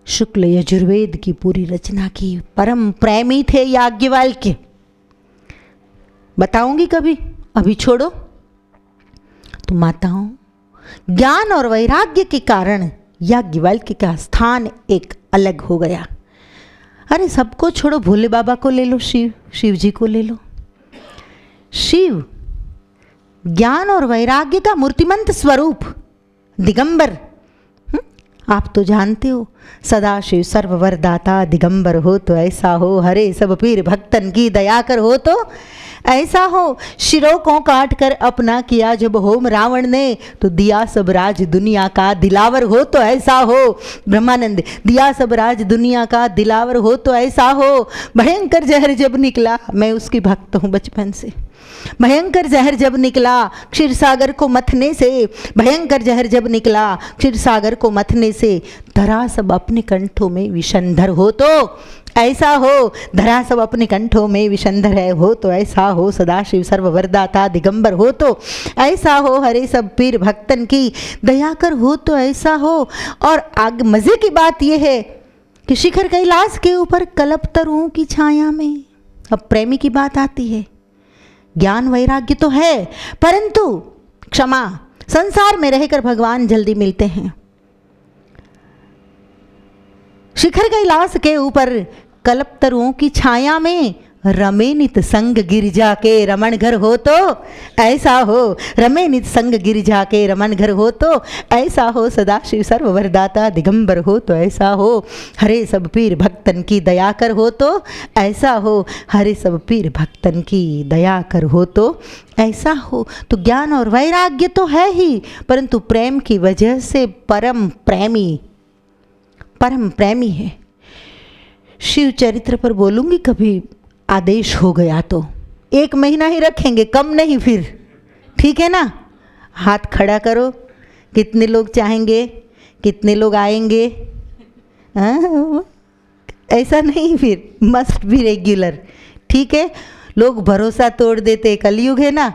शुक्ल यजुर्वेद की पूरी रचना की। परम प्रेमी थे याज्ञवल्क्य। बताऊंगी कभी, अभी छोड़ो। तो माताओं, ज्ञान और वैराग्य के कारण याज्ञवल्क्य का स्थान एक अलग हो गया। अरे सबको छोड़ो, भोले बाबा को ले लो, शिव जी को ले लो। शिव ज्ञान और वैराग्य का मूर्तिमंत स्वरूप, दिगंबर। आप तो जानते हो, सदाशिव सर्ववरदाता दिगंबर हो तो ऐसा हो, हरे सब पीर भक्तन की दया कर हो तो ऐसा हो। शिरों को काट कर अपना किया जब होम रावण ने, तो दिया सब राज दुनिया का दिलावर हो तो ऐसा हो। ब्रह्मानंद, दिया सब राज दुनिया का दिलावर हो तो ऐसा हो। भयंकर जहर जब निकला, मैं उसकी भक्त हूँ बचपन से। भयंकर जहर जब निकला क्षीर सागर को मथने से, भयंकर जहर जब निकला क्षीर सागर को मथने से, धरा सब अपने कंठों में विषंधर हो तो ऐसा हो। धरा सब अपने कंठों में विषंधर है हो तो ऐसा हो। सदाशिव सर्ववरदाता दिगंबर हो तो ऐसा हो, हरे सब पीर भक्तन की दया कर हो तो ऐसा हो। और आग मज़े की बात यह है कि शिखर कैलाश के ऊपर कल्पतरुओं की छाया में, अब प्रेमी की बात आती है। ज्ञान वैराग्य तो है, परंतु क्षमा, संसार में रहकर भगवान जल्दी मिलते हैं। शिखर कैलाश के ऊपर कल्पतरुओं की छाया में रमे नित संग गिरिजा के रमण घर हो तो ऐसा हो। रमे नित संग गिरिजा के रमण घर हो तो ऐसा हो। सदाशिव सर्ववरदाता दिगंबर हो तो ऐसा हो। हरे सब पीर भक्तन की दया कर हो तो ऐसा हो। हरे सब पीर भक्तन की दया कर हो तो ऐसा हो। तो ज्ञान और वैराग्य तो है ही, परंतु प्रेम की वजह से परम प्रेमी है। शिव चरित्र पर बोलूँगी कभी, आदेश हो गया तो 1 महीना ही रखेंगे, कम नहीं फिर, ठीक है ना। हाथ खड़ा करो, कितने लोग चाहेंगे, कितने लोग आएंगे। ऐसा नहीं, फिर मस्ट बी रेगुलर, ठीक है। लोग भरोसा तोड़ देते, कलयुग है ना,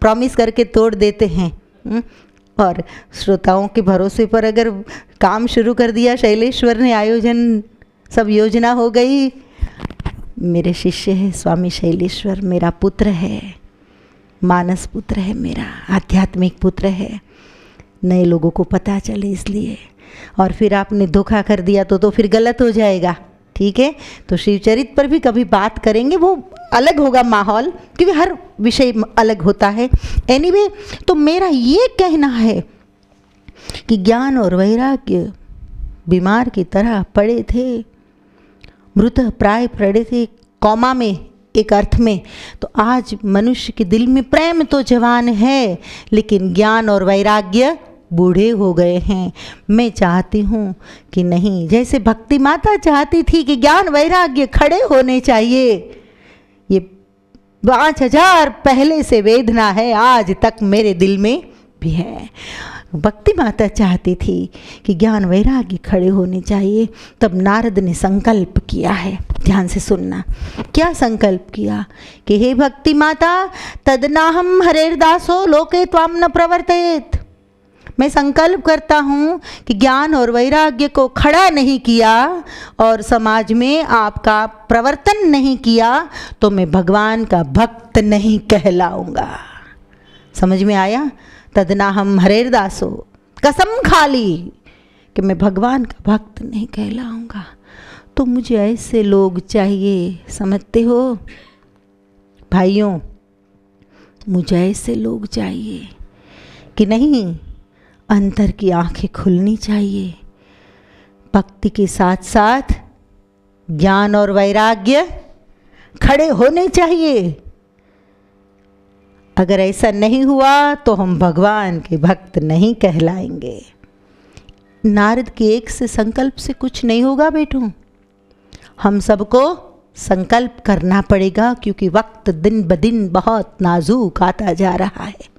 प्रॉमिस करके तोड़ देते हैं। और श्रोताओं के भरोसे पर अगर काम शुरू कर दिया शैलेश्वर ने, आयोजन सब योजना हो गई। मेरे शिष्य है स्वामी शैलेश्वर, मेरा पुत्र है, मानस पुत्र है, मेरा आध्यात्मिक पुत्र है। नए लोगों को पता चले इसलिए। और फिर आपने धोखा कर दिया तो फिर गलत हो जाएगा, ठीक है। तो शिवचरित पर भी कभी बात करेंगे, वो अलग होगा माहौल, क्योंकि हर विषय अलग होता है। एनीवे, तो मेरा ये कहना है कि ज्ञान और वैराग्य बीमार की तरह पड़े थे, मृत प्राय पड़े थे, कौमा में एक अर्थ में। तो आज मनुष्य के दिल में प्रेम तो जवान है, लेकिन ज्ञान और वैराग्य बूढ़े हो गए हैं। मैं चाहती हूँ कि नहीं, जैसे भक्ति माता चाहती थी कि ज्ञान वैराग्य खड़े होने चाहिए, ये 5000 पहले से वेदना है, आज तक मेरे दिल में भी है। भक्ति माता चाहती थी कि ज्ञान वैराग्य खड़े होने चाहिए। तब नारद ने संकल्प किया है, ध्यान से सुनना। क्या संकल्प किया कि हे भक्ति माता, तदनाहम हरेर्दासो लोके त्वाम न प्रवर्तेत। मैं संकल्प करता हूँ कि ज्ञान और वैराग्य को खड़ा नहीं किया और समाज में आपका प्रवर्तन नहीं किया तो मैं भगवान का भक्त नहीं कहलाऊंगा। समझ में आया? तदनाहम हरेर्दासो, कसम खा ली कि मैं भगवान का भक्त नहीं कहलाऊंगा। तो मुझे ऐसे लोग चाहिए, समझते हो भाइयों, मुझे ऐसे लोग चाहिए कि नहीं, अंतर की आंखें खुलनी चाहिए। भक्ति के साथ साथ ज्ञान और वैराग्य खड़े होने चाहिए। अगर ऐसा नहीं हुआ तो हम भगवान के भक्त नहीं कहलाएंगे। नारद के एक से संकल्प से कुछ नहीं होगा बेटों, हम सबको संकल्प करना पड़ेगा, क्योंकि वक्त दिन ब दिन बहुत नाजुक आता जा रहा है,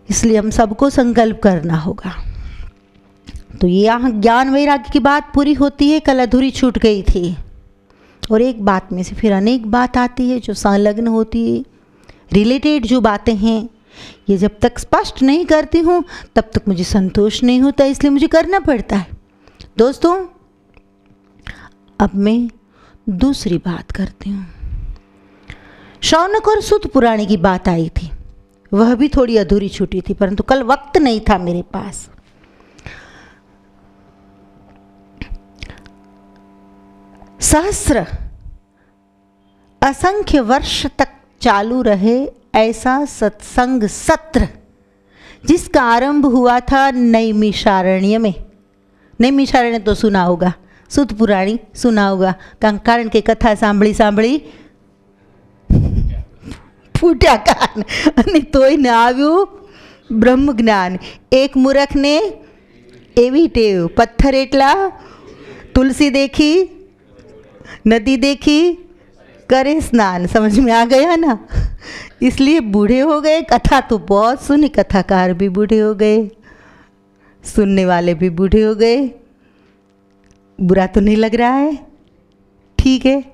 इसलिए हम सबको संकल्प करना होगा। तो ये यहाँ ज्ञान वैराग्य की बात पूरी होती है, कल अधूरी छूट गई थी। और एक बात में से फिर अनेक बात आती है जो संलग्न होती है, रिलेटेड जो बातें हैं, ये जब तक स्पष्ट नहीं करती हूँ तब तक मुझे संतोष नहीं होता, इसलिए मुझे करना पड़ता है। दोस्तों, अब मैं दूसरी बात करती हूँ। शौनक और सुत पुराणी की बात आई थी, वह भी थोड़ी अधूरी छूटी थी, परंतु कल वक्त नहीं था मेरे पास। सहस्र असंख्य वर्ष तक चालू रहे ऐसा सत्संग सत्र, जिसका आरंभ हुआ था नैमिषारण्य में। नैमिषारण्य तो सुना होगा, सुत पुराणी सुना होगा, कंकारण की कथा सांभળી सांभળી ફૂટ્યા કાન અને તોય ન આવ્યું બ્રહ્મ જ્ઞાન। એક મૂર્ખને એવી ટેવ, પથ્થર એટલા, तुलसी देखी, नदी देखी, करे स्नान। समझ में आ गया ना? इसलिए बूढ़े हो गए। कथा तो बहुत सुनी, कथाकार भी बूढ़े हो गए, सुनने वाले भी बूढ़े हो गए। बुरा तो नहीं लग रहा है? ठीक है।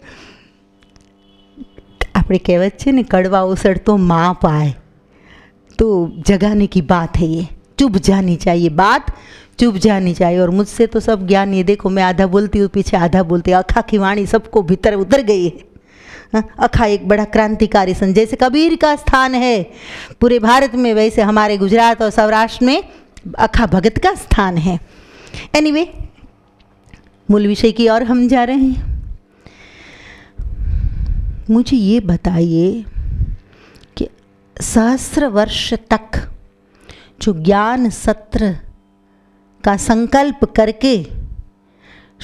આપણે કહેવત છે ને, કડવા ઓસડ તો માપ આए, तो जगाने की बात है। ये चुभ जानी चाहिए, बात चुभ जानी चाहिए। और मुझसे तो सब ज्ञान, ये देखो मैं आधा बोलती हूँ, पीछे आधा बोलती हूँ। अखा की वाणी सबको भीतर उतर गई है। अखा एक बड़ा क्रांतिकारी संत, जैसे कबीर का स्थान है पूरे भारत में, वैसे हमारे गुजरात और सौराष्ट्र में अखा भगत का स्थान है। एनीवे, मूल विषय की ओर हम जा रहे हैं। मुझे ये बताइए कि सहस्र वर्ष तक जो ज्ञान सत्र का संकल्प करके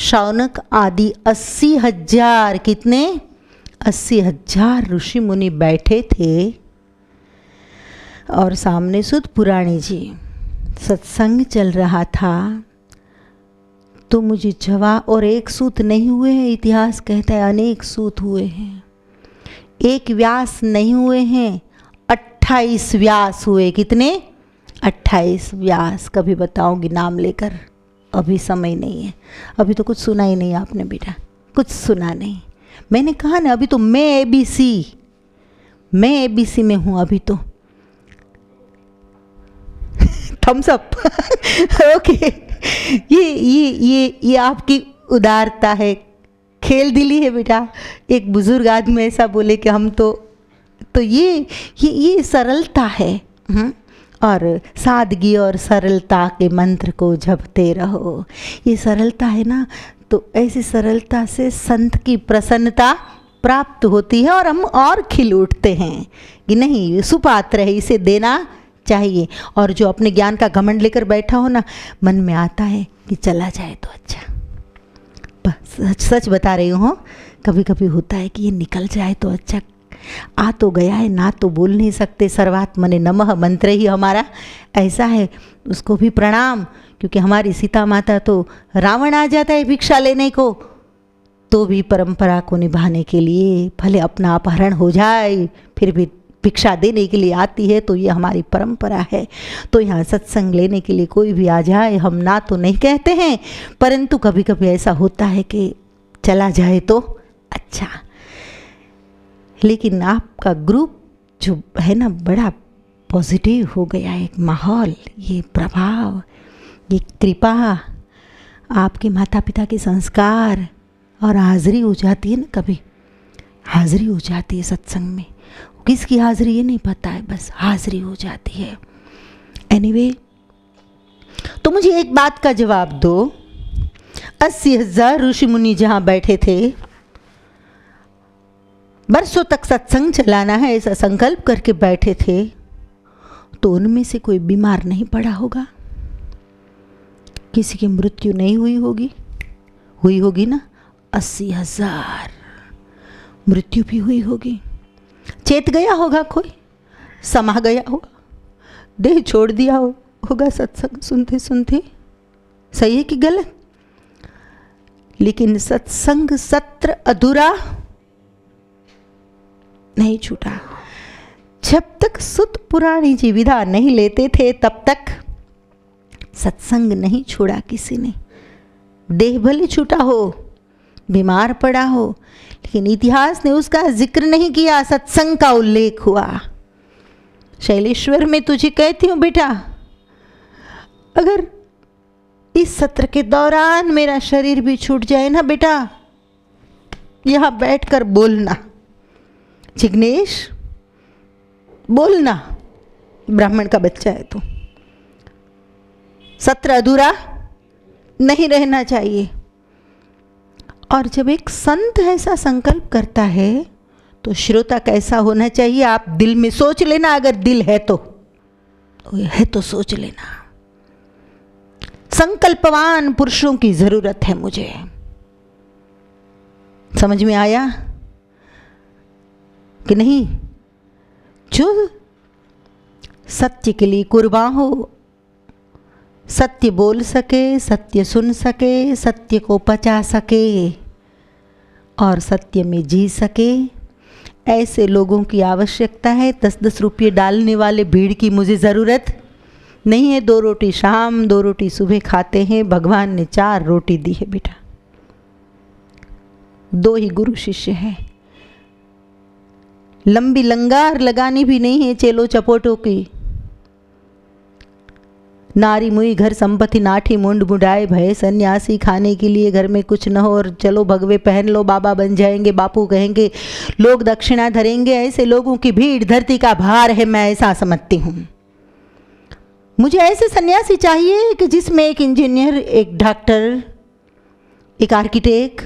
शौनक आदि 80,000, कितने 80,000 ऋषि मुनि बैठे थे, और सामने सुत पुराणी जी सत्संग चल रहा था। तो मुझे जवाब, और एक सूत नहीं हुए हैं, इतिहास कहता है अनेक सूत हुए हैं। एक व्यास नहीं हुए हैं, 28 व्यास हुए। कितने? 28 व्यास। कभी बताऊंगी नाम लेकर, अभी समय नहीं है। अभी तो कुछ सुना ही नहीं आपने बेटा, कुछ सुना नहीं। मैंने कहा ना, अभी तो मैं एबीसी में हूँ अभी तो। Thumbs up. ओके। ये आपकी उदारता है, खेल दिली है बेटा। एक बुजुर्ग आदमी ऐसा बोले कि हम तो ये सरलता है। और सादगी और सरलता के मंत्र को जपते रहो। ये सरलता है ना, तो ऐसी सरलता से संत की प्रसन्नता प्राप्त होती है और हम और खिल उठते हैं कि नहीं, सुपात्र है, इसे देना चाहिए। और जो अपने ज्ञान का घमंड लेकर बैठा हो ना, मन में आता है कि चला जाए तो अच्छा। बस सच बता रही हूँ, कभी कभी होता है कि ये निकल जाए तो अच्छा। आ तो गया है, ना तो बोल नहीं सकते। सर्वात्मने नमः मंत्र ही हमारा ऐसा है, उसको भी प्रणाम। क्योंकि हमारी सीता माता तो रावण आ जाता है भिक्षा लेने को, तो भी परंपरा को निभाने के लिए, भले अपना अपहरण हो जाए फिर भी भिक्षा देने के लिए आती है। तो ये हमारी परंपरा है। तो यहाँ सत्संग लेने के लिए कोई भी आ जाए, हम ना तो नहीं कहते हैं, परंतु कभी कभी ऐसा होता है कि चला जाए तो अच्छा। लेकिन आपका ग्रुप जो है ना, बड़ा पॉजिटिव हो गया, एक माहौल, ये प्रभाव, ये कृपा, आपके माता पिता के संस्कार, और हाज़िरी हो जाती है ना, कभी हाज़िरी हो जाती है सत्संग में। किसकी हाज़िरी ये नहीं पता है, बस हाज़िरी हो जाती है। एनीवे, तो मुझे एक बात का जवाब दो। 80,000 ऋषि मुनि जहाँ बैठे थे, बरसों तक सत्संग चलाना है ऐसा संकल्प करके बैठे थे, तो उनमें से कोई बीमार नहीं पड़ा होगा? किसी की मृत्यु नहीं हुई होगी? हुई होगी ना? 80,000 मृत्यु भी हुई होगी। चेत गया होगा, कोई समा गया होगा, देह छोड़ दिया होगा सत्संग सुनते सुनते। सही है कि गलत? लेकिन सत्संग सत्र अधूरा नहीं छूटा। जब तक सुत पुराणी जी विदा नहीं लेते थे, तब तक सत्संग नहीं छोड़ा किसी ने। देह भले छूटा हो, बीमार पड़ा हो, लेकिन इतिहास ने उसका जिक्र नहीं किया, सत्संग का उल्लेख हुआ। शैलेश्वर, मैं तुझे कहती हूँ बेटा, अगर इस सत्र के दौरान मेरा शरीर भी छूट जाए ना बेटा, यहाँ बैठकर बोलना, जिग्नेश बोलना, ब्राह्मण का बच्चा है तो। सत्र अधूरा नहीं रहना चाहिए। और जब एक संत ऐसा संकल्प करता है, तो श्रोता कैसा होना चाहिए? आप दिल में सोच लेना, अगर दिल है तो सोच लेना। संकल्पवान पुरुषों की जरूरत है मुझे। समझ में आया कि नहीं? जो सत्य के लिए कुर्बान हो, सत्य बोल सके, सत्य सुन सके, सत्य को पचा सके और सत्य में जी सके, ऐसे लोगों की आवश्यकता है। 10-10 रुपये डालने वाले भीड़ की मुझे ज़रूरत नहीं है। 2 रोटी शाम, 2 रोटी सुबह खाते हैं, भगवान ने 4 रोटी दी है बेटा। 2 ही गुरु शिष्य हैं। लंबी लंगार लगानी भी नहीं है चेलो चपोटों की। नारी मुई घर संपत्ति नाठी मुंड मुडाए भय सन्यासी, खाने के लिए घर में कुछ न हो और चलो भगवे पहन लो, बाबा बन जाएंगे, बापू कहेंगे, लोग दक्षिणा धरेंगे। ऐसे लोगों की भीड़ धरती का भार है, मैं ऐसा समझती हूँ। मुझे ऐसे सन्यासी चाहिए कि जिसमें एक इंजीनियर, एक डॉक्टर, एक आर्किटेक्ट,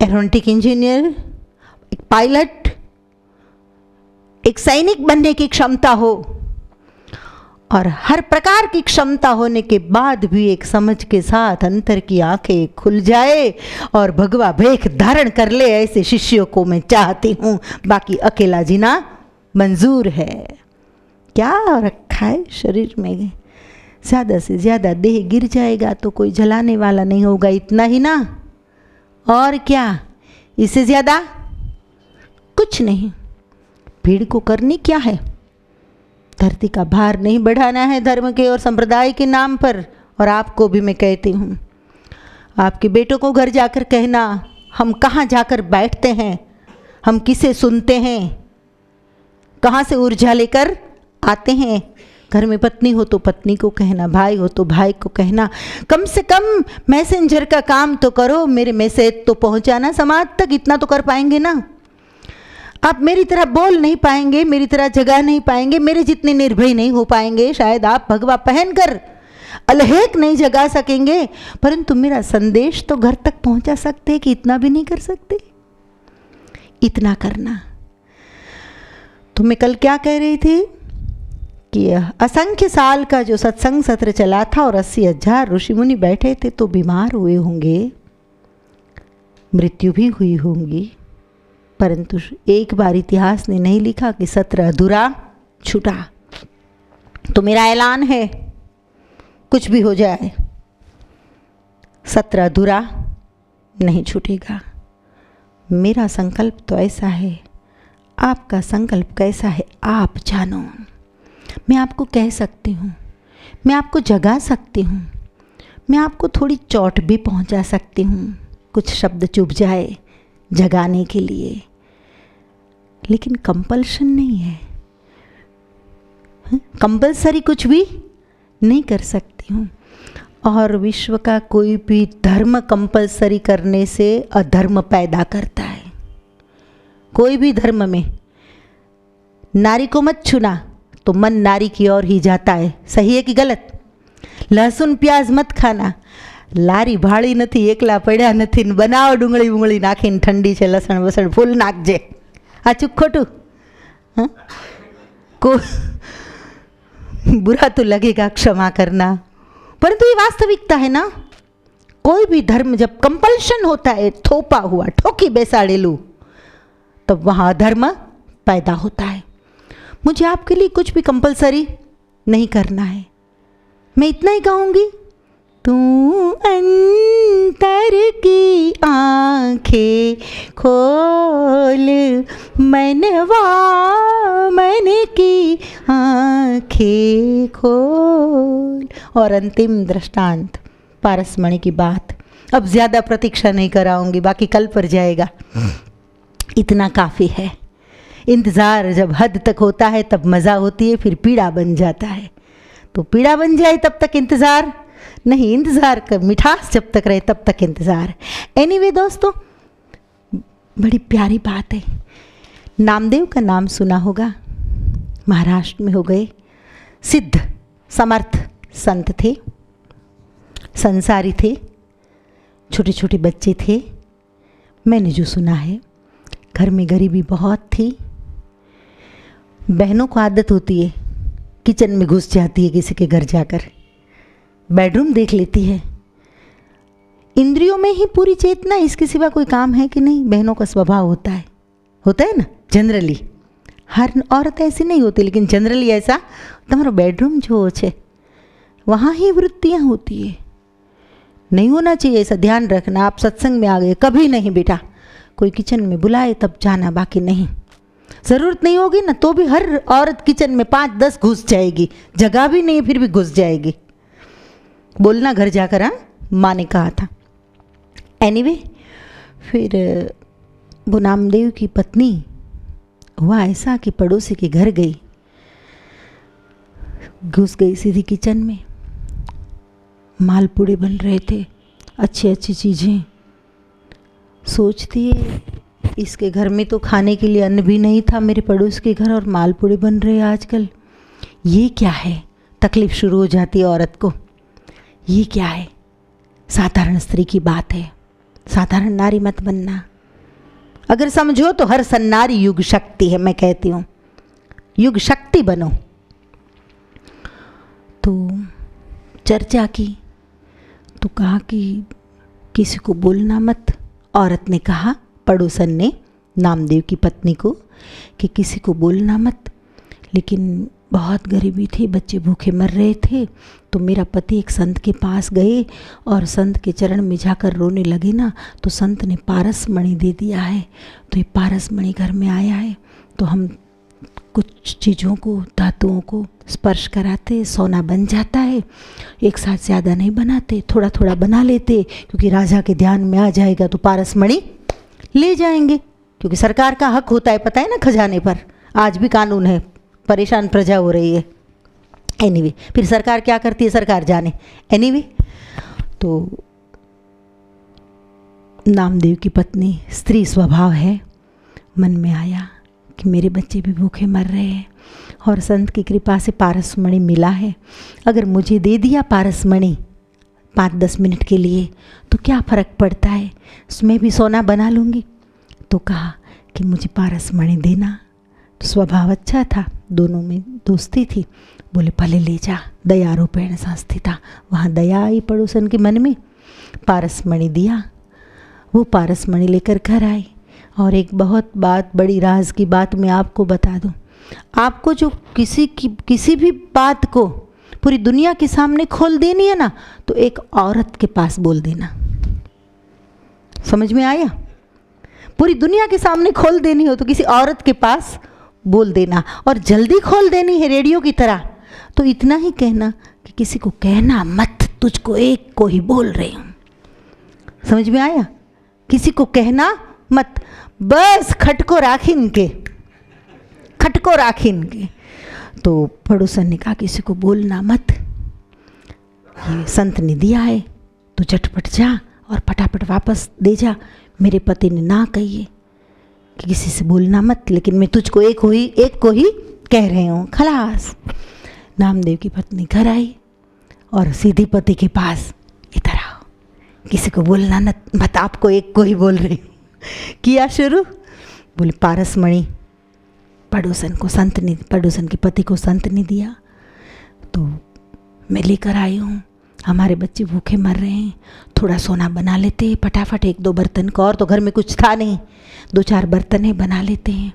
एरोनॉटिक इंजीनियर, एक पायलट, एक सैनिक बनने की क्षमता हो, और हर प्रकार की क्षमता होने के बाद भी एक समझ के साथ अंतर की आंखें खुल जाए और भगवा भेख धारण कर ले। ऐसे शिष्यों को मैं चाहती हूँ। बाकी अकेला जीना मंजूर है। क्या रखा है शरीर में? ज़्यादा से ज़्यादा देह गिर जाएगा तो कोई जलाने वाला नहीं होगा, इतना ही ना। और क्या, इससे ज़्यादा कुछ नहीं। भीड़ को करनी क्या है? धरती का भार नहीं बढ़ाना है धर्म के और संप्रदाय के नाम पर। और आपको भी मैं कहती हूँ, आपके बेटों को घर जाकर कहना, हम कहाँ जाकर बैठते हैं, हम किसे सुनते हैं, कहाँ से ऊर्जा लेकर आते हैं। घर में पत्नी हो तो पत्नी को कहना, भाई हो तो भाई को कहना, कम से कम मैसेंजर का काम तो करो, मेरे मैसेज तो पहुँचाना समाज तक, इतना तो कर पाएंगे ना। आप मेरी तरह बोल नहीं पाएंगे, मेरी तरह जगह नहीं पाएंगे, मेरे जितने निर्भय नहीं हो पाएंगे। शायद आप भगवा पहनकर अलहेक नहीं जगा सकेंगे, परंतु मेरा संदेश तो घर तक पहुंचा सकते हैं कि इतना भी नहीं कर सकते? इतना करना। तो मैं कल क्या कह रही थी कि असंख्य साल का जो सत्संग सत्र चला था और 80,000 ऋषि मुनि बैठे थे, तो बीमार हुए होंगे, मृत्यु भी हुई होंगी, परंतु एक बार इतिहास ने नहीं लिखा कि सत्र अधूरा छूटा। तो मेरा ऐलान है, कुछ भी हो जाए, सत्र अधूरा नहीं छूटेगा। मेरा संकल्प तो ऐसा है, आपका संकल्प कैसा है आप जानो। मैं आपको कह सकती हूँ, मैं आपको जगा सकती हूँ, मैं आपको थोड़ी चोट भी पहुँचा सकती हूँ, कुछ शब्द चुभ जाए जगाने के लिए, लेकिन कंपल्शन नहीं है। कंपल्सरी कुछ भी नहीं कर सकती हूँ। और विश्व का कोई भी धर्म कंपल्सरी करने से अधर्म पैदा करता है। कोई भी धर्म में नारी को मत छूना तो मन नारी की ओर ही जाता है। सही है कि गलत? लहसुन प्याज मत खाना, लारी भाड़ी નથી, એકલા પડ્યા નથી, બનાવો ડુંગળી બુંગળી નાખીને ઠંડી છે, લસણ વસણ ફૂલ નાખજે। આ ચૂક ખોટું? हाँ, को बुरा तो लगेगा, क्षमा करना, परंतु ये वास्तविकता है ना। कोई भी धर्म जब कंपल्शन होता है, थोपा हुआ, ठोकी बेसाड़ेलू, तब वहाँ धर्म पैदा होता है। मुझे आपके लिए कुछ भी कंपल्सरी नहीं करना है। मैं इतना ही कहूँगी, तू अंतर की आँखें खोल, मनवा मन की आँखें खोल। और अंतिम दृष्टांत पारसमणि की बात। अब ज़्यादा प्रतीक्षा नहीं कराऊंगी, बाकी कल पर जाएगा। इतना काफ़ी है। इंतज़ार जब हद तक होता है तब मज़ा होती है, फिर पीड़ा बन जाता है। तो पीड़ा बन जाए तब तक इंतज़ार नहीं, इंतज़ार का मिठास जब तक रहे तब तक इंतज़ार। एनीवे दोस्तों, बड़ी प्यारी बात है। नामदेव का नाम सुना होगा, महाराष्ट्र में हो गए, सिद्ध समर्थ संत थे, संसारी थे, छोटे छोटे बच्चे थे। मैंने जो सुना है, घर में गरीबी बहुत थी। बहनों को आदत होती है किचन में घुस जाती है, किसी के घर जाकर बेडरूम देख लेती है। इंद्रियों में ही पूरी चेतना, इसके सिवा कोई काम है कि नहीं? बहनों का स्वभाव होता है ना, जनरली। हर औरत ऐसी नहीं होती, लेकिन जनरली ऐसा। तुम्हारा बेडरूम जो है वहाँ ही वृत्तियाँ होती है। नहीं होना चाहिए, ऐसा ध्यान रखना। आप सत्संग में आ गए, कभी नहीं बेटा, कोई किचन में बुलाए तब जाना, बाकी नहीं। ज़रूरत नहीं होगी ना तो भी हर औरत किचन में 5-10 घुस जाएगी, जगह भी नहीं फिर भी घुस जाएगी। बोलना घर जाकर, हाँ, माँ ने कहा था। एनीवे, फिर वो नामदेव की पत्नी हुआ ऐसा कि पड़ोसी के घर गई, घुस गई सीधी किचन में। मालपुड़े बन रहे थे, अच्छी अच्छी चीज़ें। सोचती है इसके घर में तो खाने के लिए अन्न भी नहीं था, मेरे पड़ोस के घर और मालपुड़े बन रहे आजकल। ये क्या है? तकलीफ़ शुरू हो जाती है औरत को। ये क्या है? साधारण स्त्री की बात है, साधारण नारी मत बनना। अगर समझो तो हर सन्नारी युग शक्ति है, मैं कहती हूँ युग शक्ति बनो। तो चर्चा की तो कहा कि किसी को बोलना मत। औरत ने कहा, पड़ोसन ने नामदेव की पत्नी को, कि किसी को बोलना मत। लेकिन बहुत गरीबी थी, बच्चे भूखे मर रहे थे। तो मेरा पति एक संत के पास गए और संत के चरण में जाकर रोने लगे ना, तो संत ने पारसमणि दे दिया है। तो ये पारसमणि घर में आया है, तो हम कुछ चीज़ों को, धातुओं को स्पर्श कराते, सोना बन जाता है। एक साथ ज़्यादा नहीं बनाते, थोड़ा थोड़ा बना लेते, क्योंकि राजा के ध्यान में आ जाएगा तो पारसमणि ले जाएंगे, क्योंकि सरकार का हक होता है, पता है ना, खजाने पर। आज भी कानून है, परेशान प्रजा हो रही है। एनीवे, फिर सरकार क्या करती है सरकार जाने। एनीवे, तो नामदेव की पत्नी, स्त्री स्वभाव है, मन में आया कि मेरे बच्चे भी भूखे मर रहे हैं और संत की कृपा से पारसमणि मिला है। अगर मुझे दे दिया पारसमणि 5-10 मिनट के लिए तो क्या फ़र्क पड़ता है, उसमें भी सोना बना लूँगी। तो कहा कि मुझे पारसमणि देना। तो स्वभाव अच्छा था, दोनों में दोस्ती थी। बोले भले ले जा, दया रूपेण संस्थिता। वहाँ दया आई पड़ोसन के मन में। पारसमणि दिया। वो पारसमणि लेकर घर आई। और एक बहुत बड़ी राज की बात मैं आपको बता दूं। आपको जो किसी भी बात को पूरी दुनिया के सामने खोल देनी है ना, तो एक औरत के पास बोल देना। समझ में आया? पूरी दुनिया के सामने खोल देनी हो तो किसी औरत के पास बोल देना। और जल्दी खोल देनी है रेडियो की तरह, तो इतना ही कहना कि किसी को कहना मत, तुझको एक को ही बोल रही हूँ। समझ में आया? किसी को कहना मत, बस खटको राखिन के। तो पड़ोसन ने कहा किसी को बोलना मत, ये संत ने दिया है, तो झटपट जा और फटाफट वापस दे जा। मेरे पति ने ना कही है कि किसी से बोलना मत, लेकिन मैं तुझको एक को ही कह रहे हूँ। खलास। नामदेव की पत्नी घर आई और सीधी पति के पास, इधर आओ, किसी को बोलना मत, आपको एक को ही बोल रही हूँ। किया शुरू। बोले पारसमणि पड़ोसन के पति को संत ने दिया, तो मैं लेकर आई हूँ। हमारे बच्चे भूखे मर रहे हैं, थोड़ा सोना बना लेते हैं फटाफट, 1-2 बर्तन का, और तो घर में कुछ था नहीं, 2-4 बर्तन है, बना लेते हैं,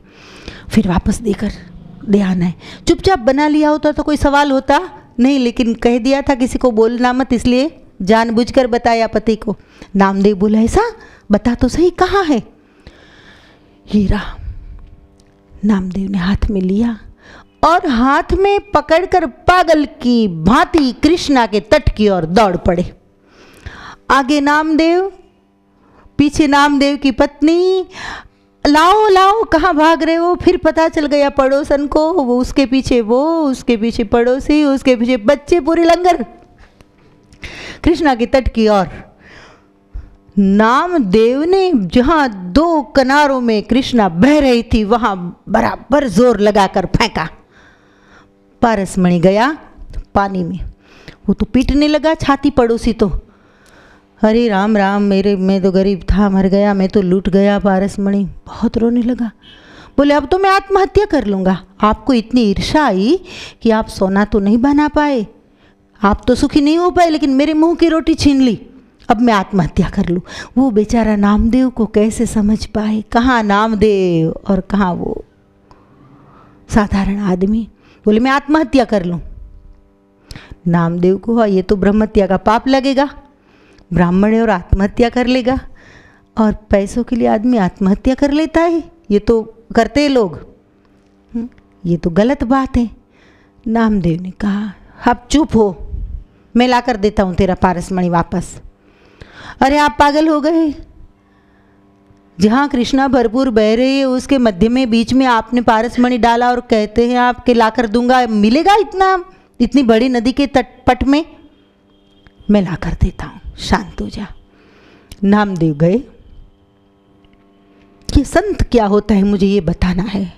फिर वापस दे आना है। चुपचाप बना लिया होता तो कोई सवाल होता नहीं, लेकिन कह दिया था किसी को बोलना मत, इसलिए जानबूझकर बताया पति को। नामदेव बोला ऐसा बता तो सही, कहाँ है? हीरा। नामदेव ने हाथ में लिया और हाथ में पकड़कर पागल की भांति कृष्णा के तट की ओर दौड़ पड़े। आगे नामदेव, पीछे नामदेव की पत्नी। लाओ लाओ, कहाँ भाग रहे हो? फिर पता चल गया पड़ोसन को, वो उसके पीछे उसके पीछे पड़ोसी, उसके पीछे बच्चे, पूरी लंगर कृष्णा के तट की ओर। नामदेव ने जहाँ 2 किनारों में कृष्णा बह रही थी, वहाँ बराबर जोर लगाकर फेंका। पारसमणि गया पानी में। वो तो पीटने लगा छाती पड़ोसी तो, अरे राम राम, मैं तो गरीब था, मर गया, मैं तो लूट गया। पारसमणि बहुत रोने लगा। बोले अब तो मैं आत्महत्या कर लूँगा। आपको इतनी ईर्ष्या आई कि आप सोना तो नहीं बना पाए, आप तो सुखी नहीं हो पाए, लेकिन मेरे मुंह की रोटी छीन ली। अब मैं आत्महत्या कर लूँ। वो बेचारा नामदेव को कैसे समझ पाए, कहाँ नामदेव और कहाँ वो साधारण आदमी। बोले मैं आत्महत्या कर लूँ। नामदेव को ये तो ब्रह्महत्या का पाप लगेगा, ब्राह्मण है और आत्महत्या कर लेगा, और पैसों के लिए आदमी आत्महत्या कर लेता है, ये तो करते हैं लोग, ये तो गलत बात है। नामदेव ने कहा अब चुप हो, मैं ला कर देता हूँ तेरा पारसमणि वापस। अरे आप पागल हो गए? जहाँ कृष्णा भरपूर बह रही है उसके मध्य में बीच में आपने पारसमणि डाला और कहते हैं आपके ला कर दूंगा, मिलेगा इतनी बड़ी नदी के तटपट में? मैं ला कर देता हूँ, शांत हो जा। नामदेव गए। ये संत क्या होता है मुझे ये बताना है,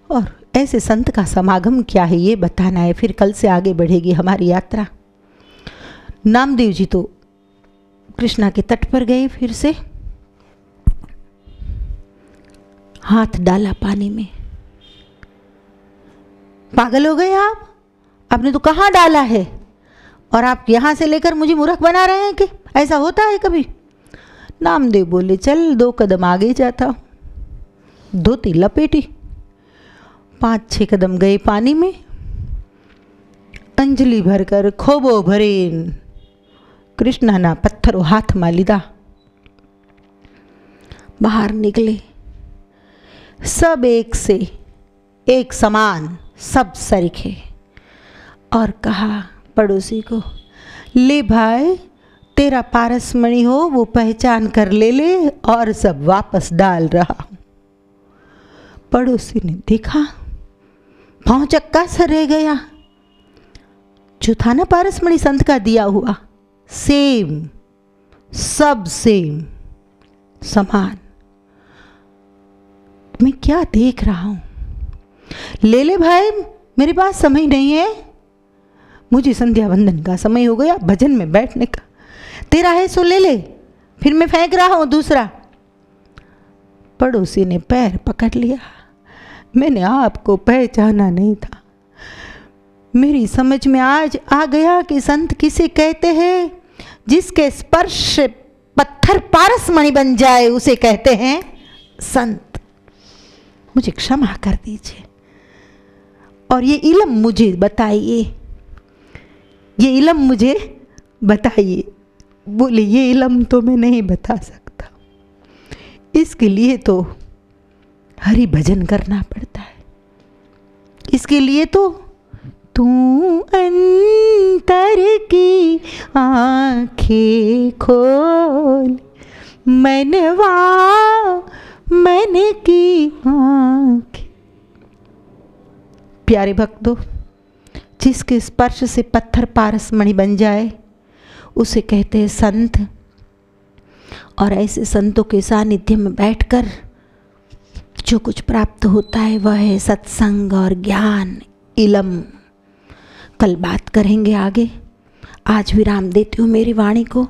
और ऐसे संत का समागम क्या है ये बताना है, फिर कल से आगे बढ़ेगी हमारी यात्रा। नामदेव जी तो कृष्णा के तट पर गए, फिर से हाथ डाला पानी में। पागल हो गए आप? आपने तो कहाँ डाला है, और आप यहाँ से लेकर मुझे मूर्ख बना रहे हैं कि ऐसा होता है कभी? नामदेव बोले चल 2 कदम आगे जाता हूँ। धोती लपेटी, 5-6 कदम गए पानी में, अंजलि भरकर खोबो भरेन कृष्णना पत्थरों हाथ में लीधा, बाहर निकले। सब एक से एक समान, सब सरीखे, और कहा पड़ोसी को, ले भाई तेरा पारसमणि हो वो पहचान कर ले और सब वापस डाल रहा हूं। पड़ोसी ने देखा, पांव चक्का सा रह गया। जो था ना पारसमणि संत का दिया हुआ, सेम, सब सेम, समान। मैं क्या देख रहा हूँ? ले ले भाई, मेरे पास समय नहीं है, मुझे संध्या वंदन का समय हो गया, भजन में बैठने का। तेरा है सो ले ले, फिर मैं फेंक रहा हूँ दूसरा। पड़ोसी ने पैर पकड़ लिया। मैंने आपको पहचाना नहीं था। मेरी समझ में आज आ गया कि संत किसे कहते हैं। जिसके स्पर्श से पत्थर पारसमणि बन जाए उसे कहते हैं संत। मुझे क्षमा कर दीजिए और ये इल्म मुझे बताइए, ये इल्म मुझे बताइए। बोले ये इल्म तो मैं नहीं बता सकता, इसके लिए तो हरि भजन करना पड़ता है। इसके लिए तो तू अंतर की आँखें खोल, मनवा मन की आँखें। प्यारे भक्तों, जिसके स्पर्श से पत्थर पारसमणि बन जाए उसे कहते हैं संत। और ऐसे संतों के सानिध्य में बैठकर जो कुछ प्राप्त होता है वह है सत्संग और ज्ञान, इल्म। कल बात करेंगे आगे। आज विराम देती हूँ मेरी वाणी को।